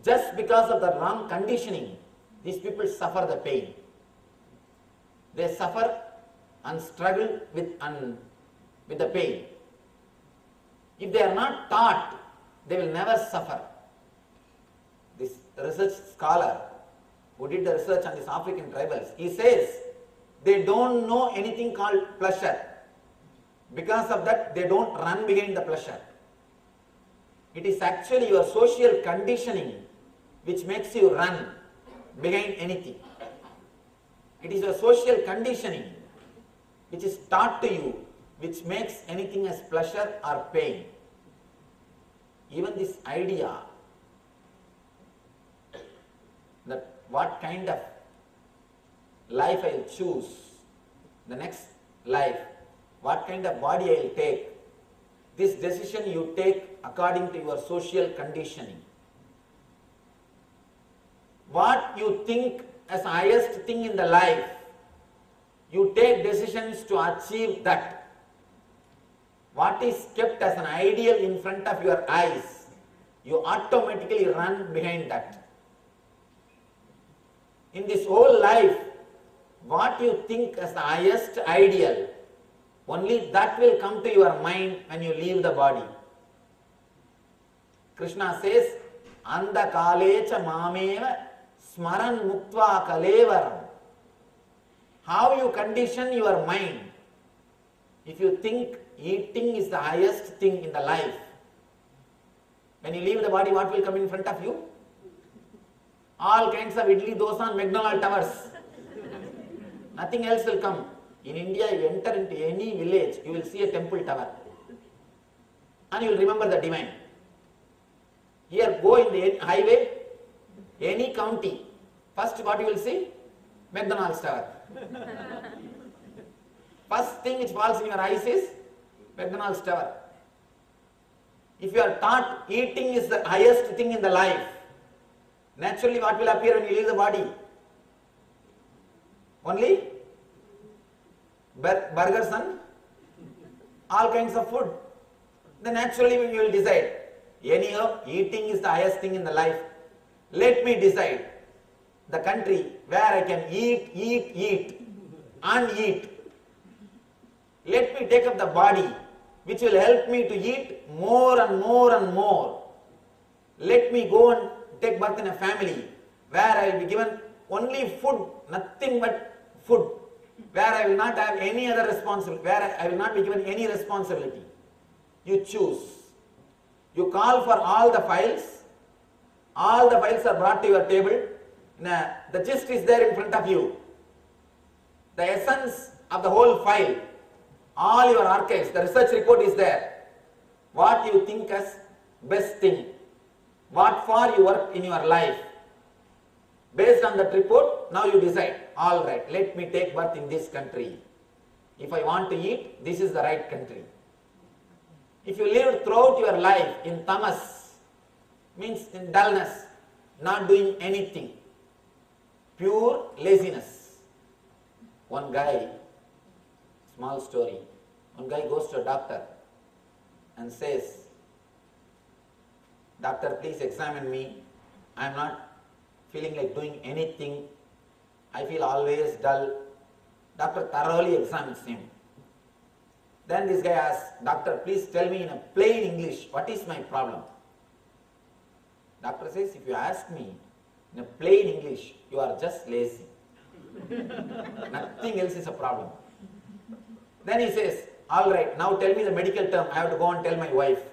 Just because of the wrong conditioning, these people suffer the pain. They suffer and struggle with the pain. If they are not taught, they will never suffer. This research scholar who did the research on these African tribals, he says they don't know anything called pleasure. Because of that, they don't run behind the pleasure. It is actually your social conditioning which makes you run behind anything. It is your social conditioning which is taught to you which makes anything as pleasure or pain. Even this idea that what kind of life I will choose, the next life, what kind of body I will take, this decision you take according to your social conditioning. What you think as the highest thing in the life, you take decisions to achieve that. What is kept as an ideal in front of your eyes, you automatically run behind that. In this whole life, what you think as the highest ideal, only that will come to your mind when you leave the body. Krishna says, Anda kalecha mameva smaran muktva kalevaram. How you condition your mind. If you think eating is the highest thing in the life, when you leave the body, what will come in front of you? All kinds of idli, dosa and McDonald towers. Nothing else will come. In India, you enter into any village, you will see a temple tower. And you will remember the divine. Here, go in the highway, any county. First what you will see? McDonald's tower. First thing which falls in your eyes is McDonald's tower. If you are taught eating is the highest thing in the life, naturally what will appear when you leave the body? Only burgers and all kinds of food. Then naturally you will decide, Anyhow, eating is the highest thing in the life. Let me decide the country where I can eat, and eat. Let me take up the body which will help me to eat more and more and more. Let me go and take birth in a family where I will be given only food, nothing but food, where I will not have any other responsibility, where I will not be given any responsibility. You choose. You call for all the files are brought to your table. The gist is there in front of you. The essence of the whole file, all your archives, the research report is there. What you think as best thing, what for you work in your life. Based on that report, now you decide, all right, let me take birth in this country. If I want to eat, this is the right country. If you live throughout your life in tamas, means in dullness, not doing anything, pure laziness. One guy, small story, one guy goes to a doctor and says, doctor, please examine me. I am not feeling like doing anything. I feel always dull. Doctor thoroughly examines him. Then this guy asks, doctor, please tell me in a plain English, what is my problem? Doctor says, if you ask me in a plain English, you are just lazy. Nothing else is a problem. Then he says, all right, now tell me the medical term. I have to go and tell my wife.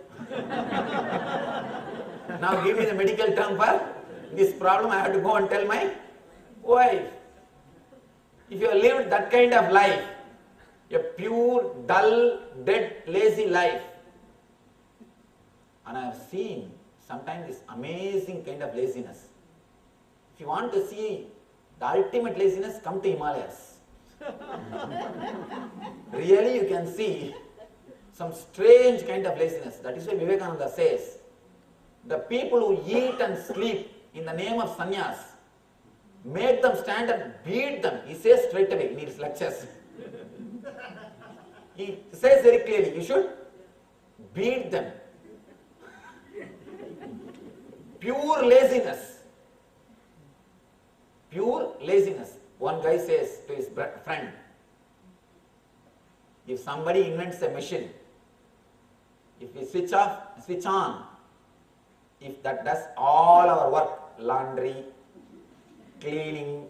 Now give me the medical term for this problem. I have to go and tell my wife. If you have lived that kind of life, a pure, dull, dead, lazy life, and I have seen sometimes this amazing kind of laziness. If you want to see the ultimate laziness, come to Himalayas. Really, you can see some strange kind of laziness. That is why Vivekananda says, the people who eat and sleep in the name of sannyas, make them stand and beat them. He says straight away in his lectures. He says very clearly, you should beat them. Pure laziness. Pure laziness. One guy says to his friend, if somebody invents a machine, if we switch off, switch on, if that does all our work, laundry, cleaning,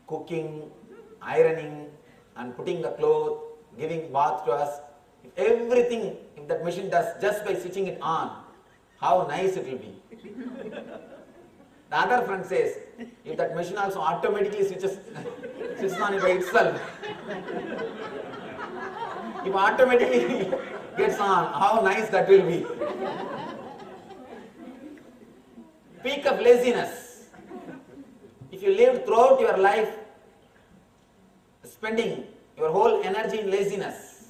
cooking, ironing, and putting the clothes, giving bath to us, if everything, if that machine does just by switching it on, how nice it will be. The other friend says, if that machine also automatically switches on by itself, if automatically gets on, how nice that will be. Peak of laziness. If you live throughout your life spending your whole energy in laziness,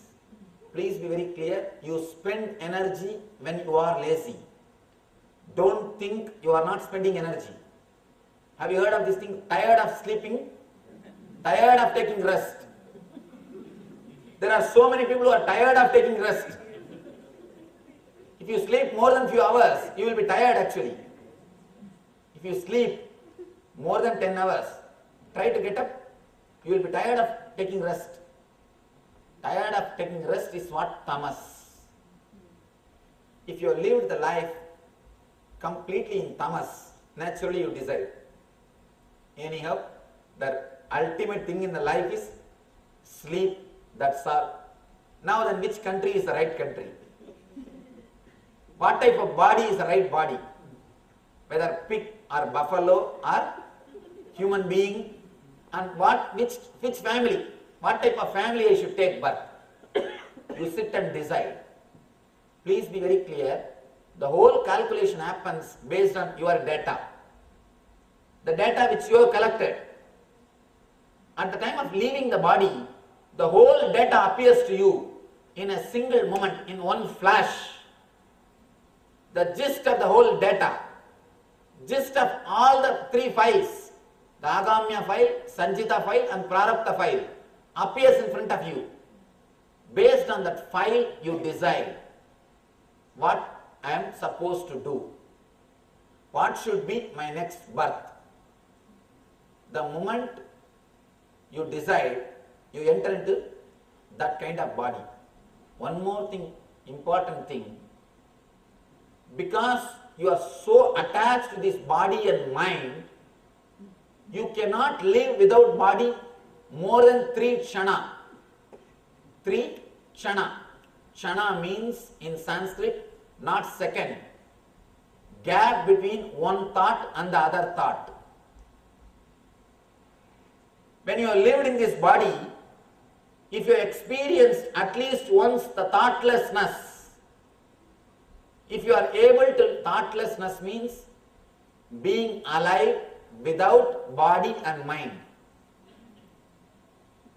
please be very clear, you spend energy when you are lazy. Don't think you are not spending energy. Have you heard of this thing? Tired of sleeping? Tired of taking rest? There are so many people who are tired of taking rest. If you sleep more than few hours, you will be tired actually. If you sleep more than 10 hours, try to get up, you will be tired of taking rest. Tired of taking rest is what tamas. If you have lived the life completely in tamas, naturally you decide. Anyhow, the ultimate thing in the life is sleep, that's all. Now then, which country is the right country? What type of body is the right body? Whether pig or buffalo or human being, and which family, what type of family I should take birth. You sit and decide. Please be very clear, the whole calculation happens based on your data. The data which you have collected. At the time of leaving the body, the whole data appears to you in a single moment, in one flash. The gist of the whole data, gist of all the three files, the Agamya file, Sanjita file and Prarabdha file appears in front of you. Based on that file, you decide what I am supposed to do? What should be my next birth? The moment you decide, you enter into that kind of body. One more thing, important thing, because you are so attached to this body and mind, you cannot live without body more than 3 kshana. 3 kshana. Kshana means in Sanskrit not second. Gap between one thought and the other thought. When you are lived in this body, if you experienced at least once the thoughtlessness, if you are able to, thoughtlessness means being alive without body and mind.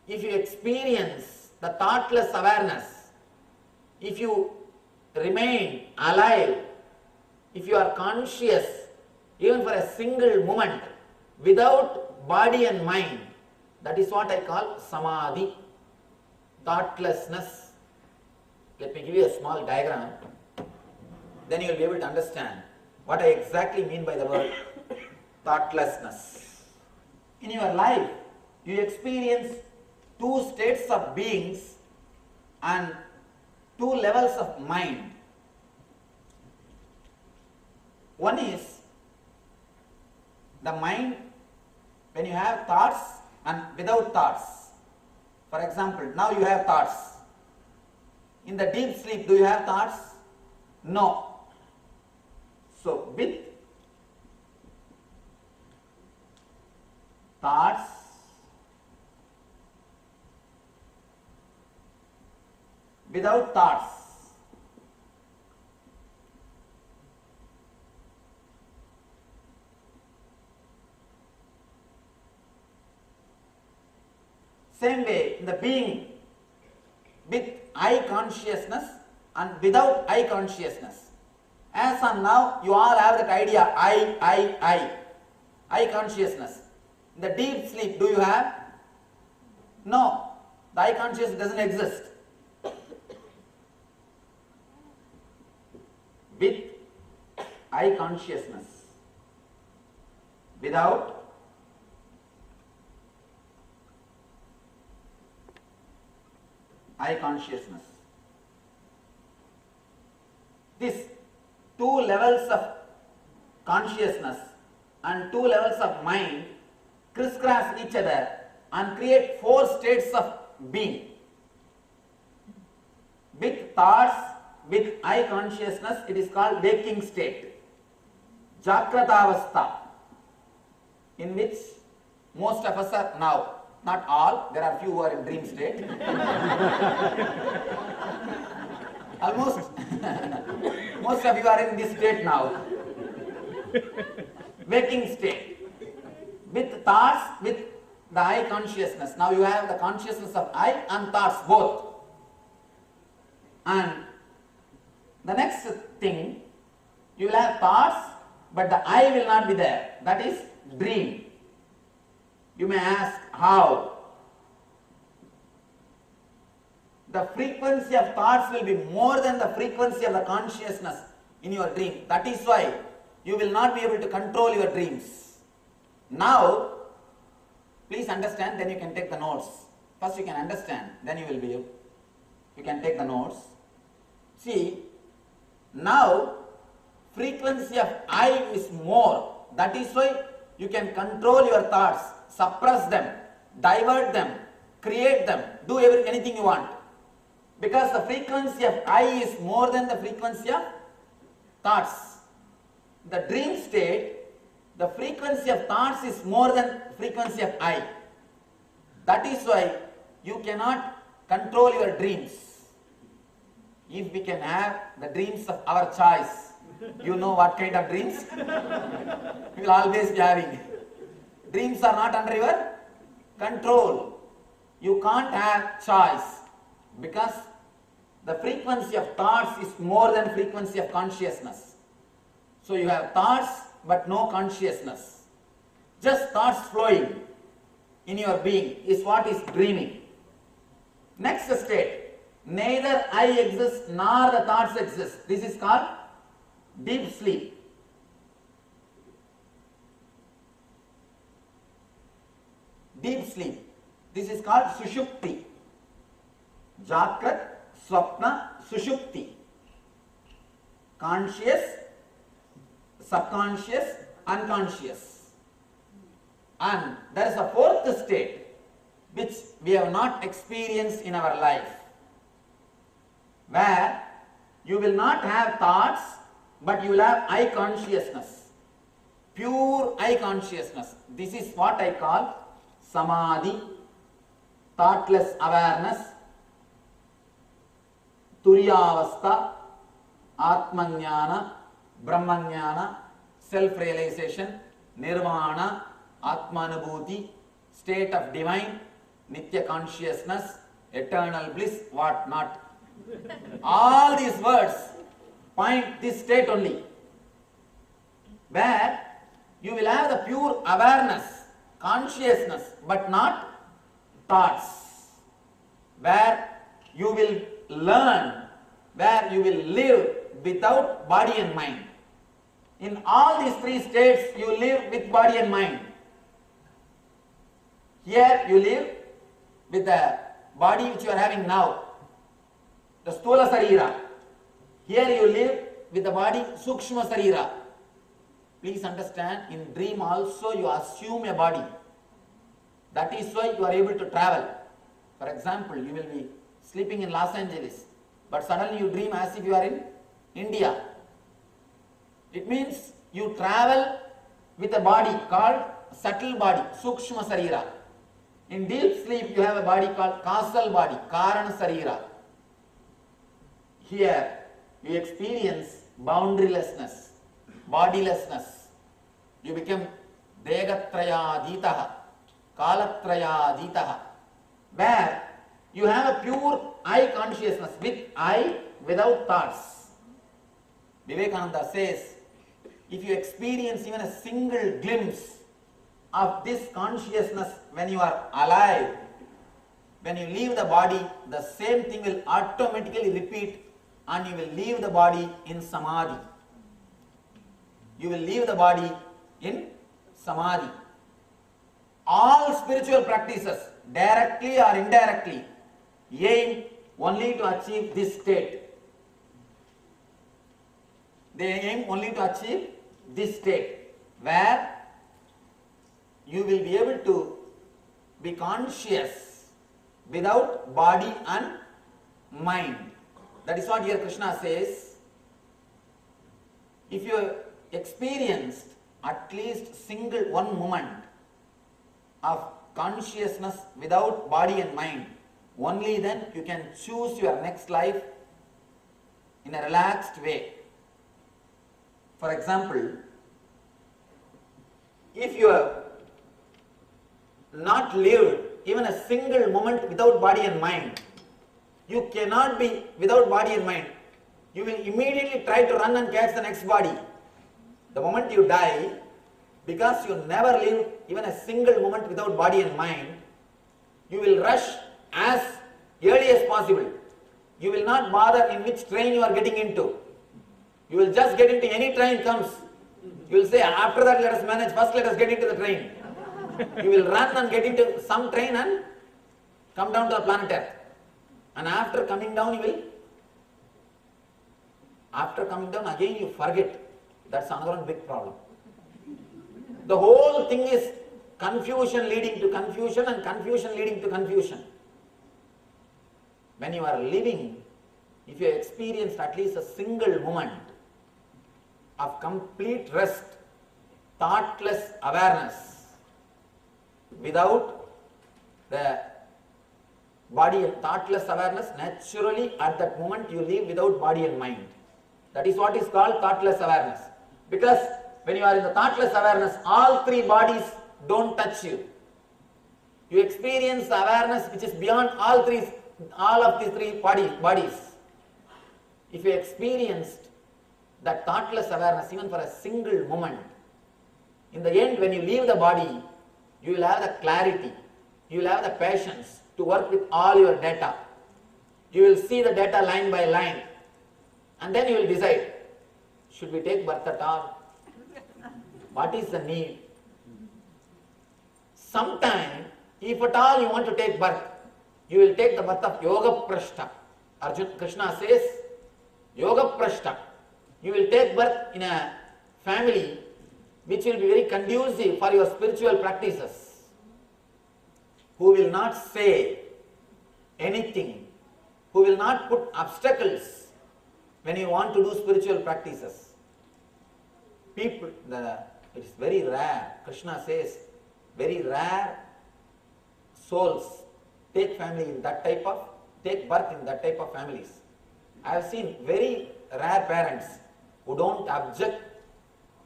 If you experience the thoughtless awareness, if you remain alive, if you are conscious even for a single moment without body and mind, that is what I call samadhi, thoughtlessness. Let me give you a small diagram, then you will be able to understand what I exactly mean by the word thoughtlessness. In your life, you experience 2 states of beings and 2 levels of mind. One is the mind when you have thoughts and without thoughts. For example, now you have thoughts. In the deep sleep, do you have thoughts? No. So, with thoughts, without thoughts. Same way, in the being, with I consciousness and without I consciousness. As on now, you all have that idea, I consciousness. In the deep sleep, do you have? No, the I consciousness doesn't exist. With I consciousness, without I consciousness. These 2 levels of consciousness and 2 levels of mind crisscross each other and create 4 states of being. With thoughts, with I consciousness, it is called waking state, Jakratavastha, in which most of us are now. Not all, there are few who are in dream state. Almost, most of you are in this state now. Waking state. With thoughts, with the I consciousness. Now you have the consciousness of I and thoughts both. And the next thing, you will have thoughts, but the I will not be there. That is dream. You may ask, how? The frequency of thoughts will be more than the frequency of the consciousness in your dream. That is why you will not be able to control your dreams. Now, please understand, then you can take the notes. First you can understand, then you will be able. You can take the notes. See, now frequency of I is more. That is why you can control your thoughts, suppress them, divert them, create them, do anything you want. Because the frequency of I is more than the frequency of thoughts. The dream state, the frequency of thoughts is more than frequency of I. That is why you cannot control your dreams. If we can have the dreams of our choice, you know what kind of dreams we will always be having. Dreams are not under your control. You can't have choice because the frequency of thoughts is more than frequency of consciousness. So you have thoughts but no consciousness. Just thoughts flowing in your being is what is dreaming. Next state, neither I exist nor the thoughts exist. This is called deep sleep. Deep sleep. This is called sushupti. Jagrat, swapna, sushupti. Conscious, subconscious, unconscious. And there is a fourth state which we have not experienced in our life, where you will not have thoughts, but you will have eye consciousness, pure eye consciousness. This is what I call samadhi, thoughtless awareness, turyavastha, atmajnana, brahmajnana, self-realization, nirvana, atmanubhuti, state of divine, nitya consciousness, eternal bliss, what not. All these words point this state only, where you will have the pure awareness, consciousness, but not thoughts, where you will learn, where you will live without body and mind. In all these three states, you live with body and mind. Here you live with the body which you are having now, the stula sarira. Here you live with the body sukshma sarira. Please understand, in dream also you assume a body. That is why you are able to travel. For example, you will be sleeping in Los Angeles, but suddenly you dream as if you are in India. It means you travel with a body called subtle body, sukshma sarira. In deep sleep you have a body called causal body, karana sarira. Here you experience boundarylessness, bodilessness. You become degatrayaditaha, kalatrayaditaha, where you have a pure eye consciousness, with eye, without thoughts. Vivekananda says, if you experience even a single glimpse of this consciousness when you are alive, when you leave the body, the same thing will automatically repeat, and you will leave the body in samadhi. You will leave the body in samadhi. All spiritual practices, directly or indirectly, aim only to achieve this state. They aim only to achieve this state, where you will be able to be conscious without body and mind. That is what here Krishna says. If you experienced at least one moment of consciousness without body and mind, only then you can choose your next life in a relaxed way. For example, if you have not lived even a single moment without body and mind, you cannot be without body and mind. You will immediately try to run and catch the next body. The moment you die, because you never lived even a single moment without body and mind, you will rush as early as possible. You will not bother in which train you are getting into. You will just get into any train comes. You will say, after that let us manage, first let us get into the train. You will run and get into some train and come down to the planet Earth. And after coming down again you forget. That's another big problem. The whole thing is confusion leading to confusion and confusion leading to confusion. When you are living, if you experienced at least a single moment of complete rest, thoughtless awareness, without the body and thoughtless awareness, naturally at that moment you live without body and mind. That is what is called thoughtless awareness. Because when you are in the thoughtless awareness, all three bodies don't touch you. You experience the awareness which is beyond all of these three bodies. If you experienced that thoughtless awareness even for a single moment, in the end when you leave the body, you will have the clarity, you will have the patience to work with all your data. You will see the data line by line, and then you will decide, Should we take birth at all? What is the need? Sometime, if at all you want to take birth, you will take the birth of Yoga Prashta. Krishna says, Yoga Prashta. You will take birth in a family which will be very conducive for your spiritual practices, who will not say anything, who will not put obstacles when you want to do spiritual practices. People, it is very rare. Krishna says, very rare souls take birth in that type of families. I have seen very rare parents who don't object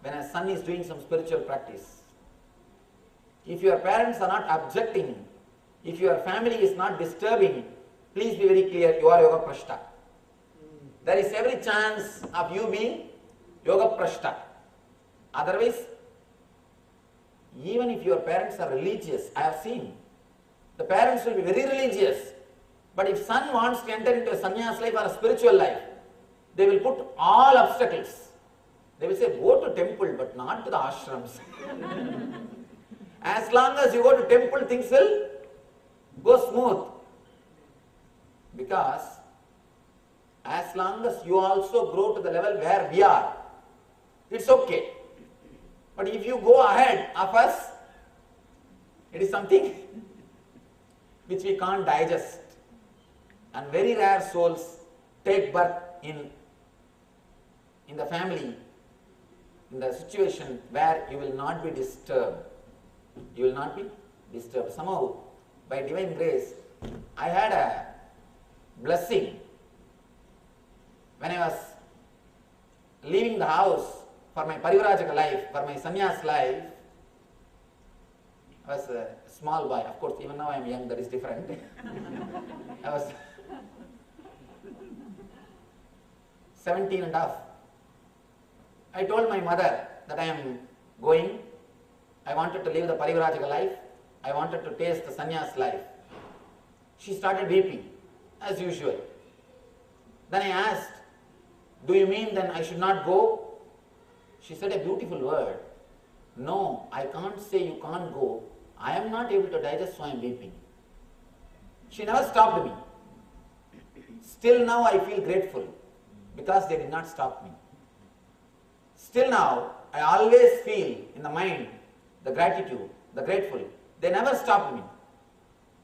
when a son is doing some spiritual practice. If your parents are not objecting, if your family is not disturbing, please be very clear, you are Yoga Prashta. There is every chance of you being Yoga Prashta. Otherwise, even if your parents are religious, I have seen, the parents will be very religious, but if son wants to enter into a sannyas life or a spiritual life, they will put all obstacles. They will say, go to temple, but not to the ashrams. As long as you go to temple, things will go smooth. Because as long as you also grow to the level where we are, it's okay. But if you go ahead of us, it is something which we can't digest. And very rare souls take birth in the family, in the situation where you will not be disturbed. You will not be disturbed. Somehow, by divine grace, I had a blessing. When I was leaving the house for my Parivrajaka life, for my sannyas life, I was a small boy. Of course, even now I am young, that is different. I was 17 and a half. I told my mother that I am going. I wanted to live the Parivrajaka life. I wanted to taste the sannyas life. She started weeping, as usual. Then I asked, do you mean then I should not go? She said a beautiful word. No, I can't say you can't go. I am not able to digest, so I am weeping. She never stopped me. Still now I feel grateful because they did not stop me. Still now I always feel in the mind the gratitude, the grateful. They never stopped me.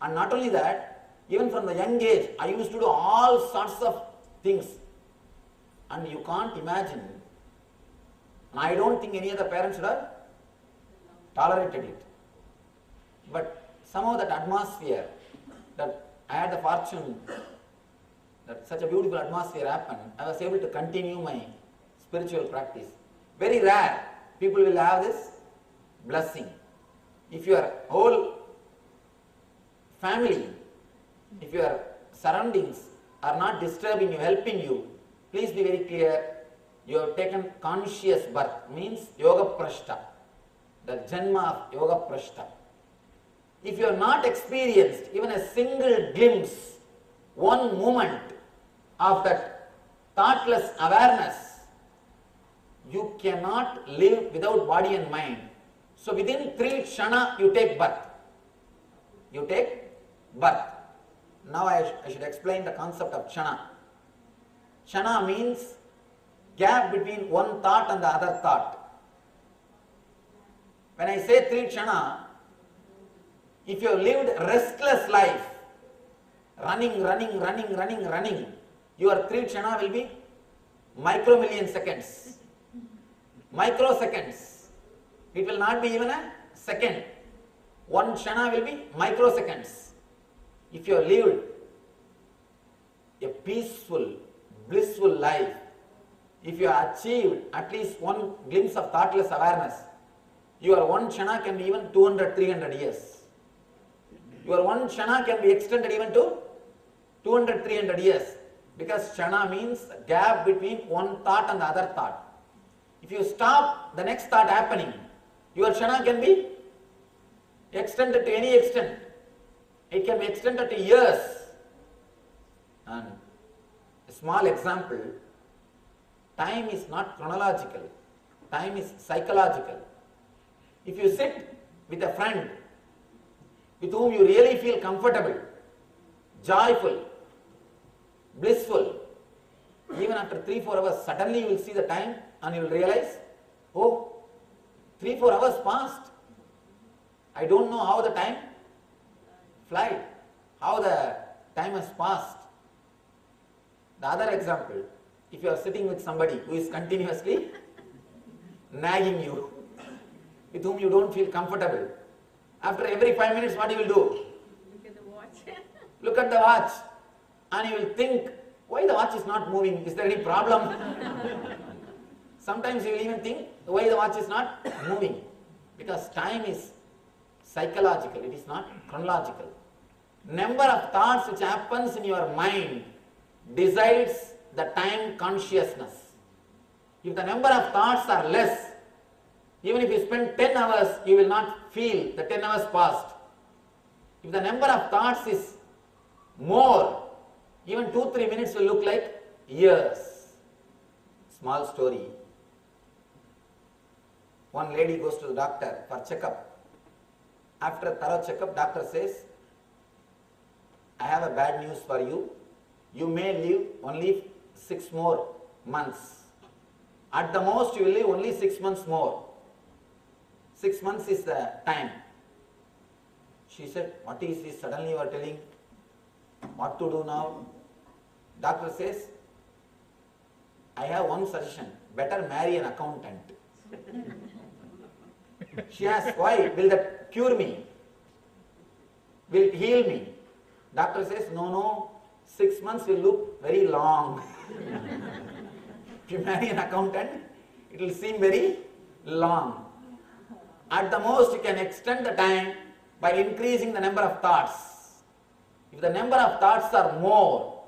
And not only that, even from the young age, I used to do all sorts of things. And you can't imagine. I don't think any other parents would have tolerated it. But somehow that atmosphere, that I had the fortune that such a beautiful atmosphere happened, I was able to continue my spiritual practice. Very rare people will have this blessing. If your whole family, if your surroundings are not disturbing you, helping you, please be very clear, you have taken conscious birth, means Yoga Prashta, the Janma of Yoga Prashta. If you have not experienced even a single glimpse, one moment of that thoughtless awareness, you cannot live without body and mind. So within 3 kshana you take birth. You take birth. Now I should explain the concept of kshana. Kshana means gap between one thought and the other thought. When I say 3 kshana, if you have lived restless life, running, your 3 kshana will be micromillion seconds. Microseconds. It will not be even a second. 1 kshana will be microseconds. If you have lived a peaceful, blissful life, if you have achieved at least one glimpse of thoughtless awareness, your 1 kshana can be even 200, 300 years. Your 1 kshana can be extended even to 200, 300 years. Because kshana means gap between one thought and the other thought. If you stop the next thought happening, your kshana can be extended to any extent. It can be extended to years. And a small example, Time is not chronological. Time is psychological. If you sit with a friend with whom you really feel comfortable, joyful, blissful, even after 3-4 hours, suddenly you will see the time and you will realize, oh, 3-4 hours passed. I don't know how the time flies, how the time has passed. The other example, if you are sitting with somebody who is continuously nagging you, with whom you don't feel comfortable, after every 5 minutes what you will do? Look at the watch. Look at the watch and you will think, why the watch is not moving? Is there any problem? Sometimes you will even think, why the watch is not moving? Because time is psychological, it is not chronological. Number of thoughts which happens in your mind decides the time consciousness. If the number of thoughts are less, even if you spend 10 hours, you will not feel the 10 hours passed. If the number of thoughts is more, even 2-3 minutes will look like years. Small story. One lady goes to the doctor for checkup. After a thorough checkup, doctor says, I have a bad news for you. You may live only 6 more months. At the most, you will live only 6 months more. 6 months is the time. She said, what is this? Suddenly you are telling what to do now? Doctor says, I have one suggestion. Better marry an accountant. She asks, why? Will that cure me? Will it heal me? Doctor says, no, 6 months will look very long. If you marry an accountant, it will seem very long. At the most, you can extend the time by increasing the number of thoughts. If the number of thoughts are more,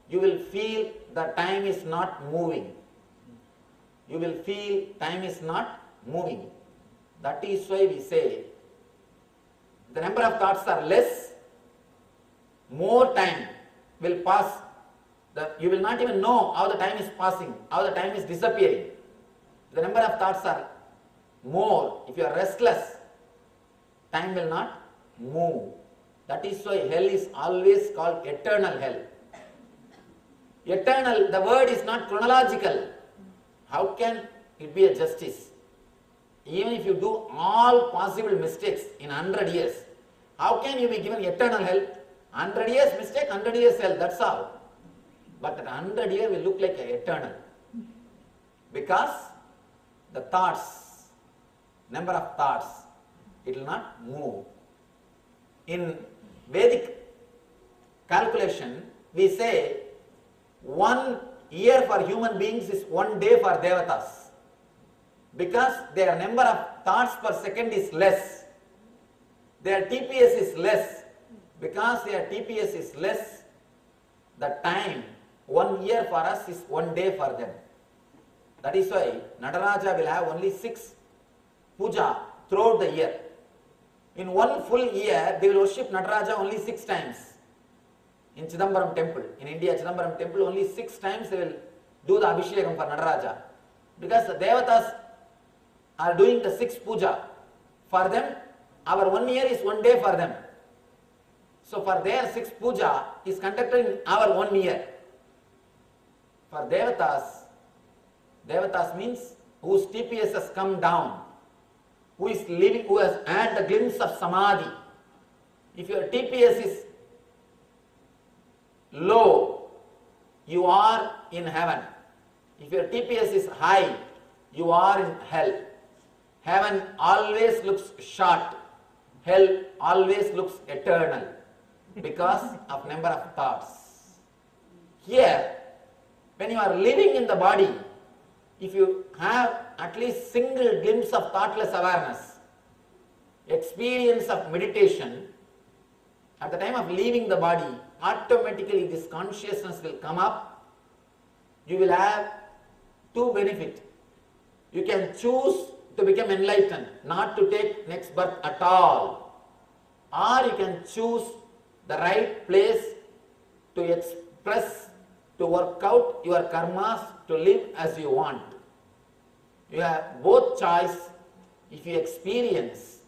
you will feel the time is not moving. You will feel time is not moving. That is why we say, the number of thoughts are less, more time will pass. You will not even know how the time is passing, how the time is disappearing. The number of thoughts are more. If you are restless, time will not move. That is why hell is always called eternal hell. Eternal, the word is not chronological. How can it be a justice? Even if you do all possible mistakes in 100 years, how can you be given eternal hell? 100 years mistake, 100 years hell, that's all. But that 100 years will look like eternal. Because the thoughts, number of thoughts, it will not move. In Vedic calculation, we say 1 year for human beings is 1 day for devatas. Because their number of thoughts per second is less. Their TPS is less. Because their TPS is less, the time, 1 year for us is 1 day for them. That is why Nataraja will have only 6 puja throughout the year. In 1 full year, they will worship Nataraja only 6 times. In Chidambaram temple, in India, Chidambaram temple, only 6 times they will do the Abhishekam for Nataraja. Because the Devatas are doing the 6 puja. For them, our 1 year is 1 day for them. So for their 6 puja is conducted in our 1 year. For Devatas, Devatas means whose TPS has come down, who is living, who has had the glimpse of Samadhi. If your TPS is low, you are in heaven. If your TPS is high, you are in hell. Heaven always looks short. Hell always looks eternal because of number of thoughts. Here, when you are living in the body, if you have at least single glimpse of thoughtless awareness, experience of meditation, at the time of leaving the body, automatically this consciousness will come up. You will have 2 benefits. You can choose to become enlightened, not to take next birth at all. Or you can choose the right place to express, to work out your karmas to live as you want. You have both choice if you experience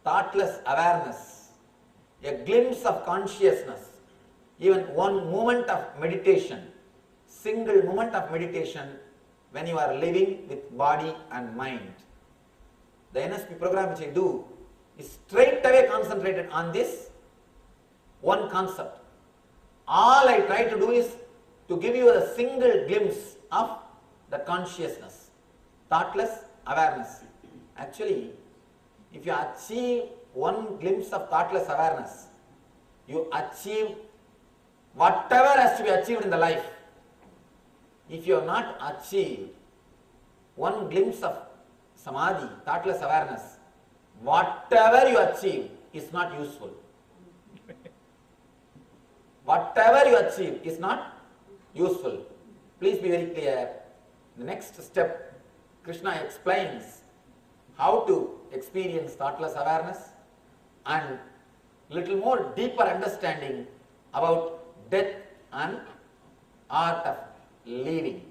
thoughtless awareness, a glimpse of consciousness, even one moment of meditation, single moment of meditation when you are living with body and mind. The NSP program which I do is straight away concentrated on this one concept. All I try to do is to give you a single glimpse of the consciousness, thoughtless awareness. Actually, if you achieve one glimpse of thoughtless awareness, you achieve whatever has to be achieved in the life. If you have not achieved one glimpse of samadhi, thoughtless awareness, whatever you achieve is not useful. Whatever you achieve is not useful. Please be very clear. The next step, Krishna explains how to experience thoughtless awareness and little more deeper understanding about death and art of living.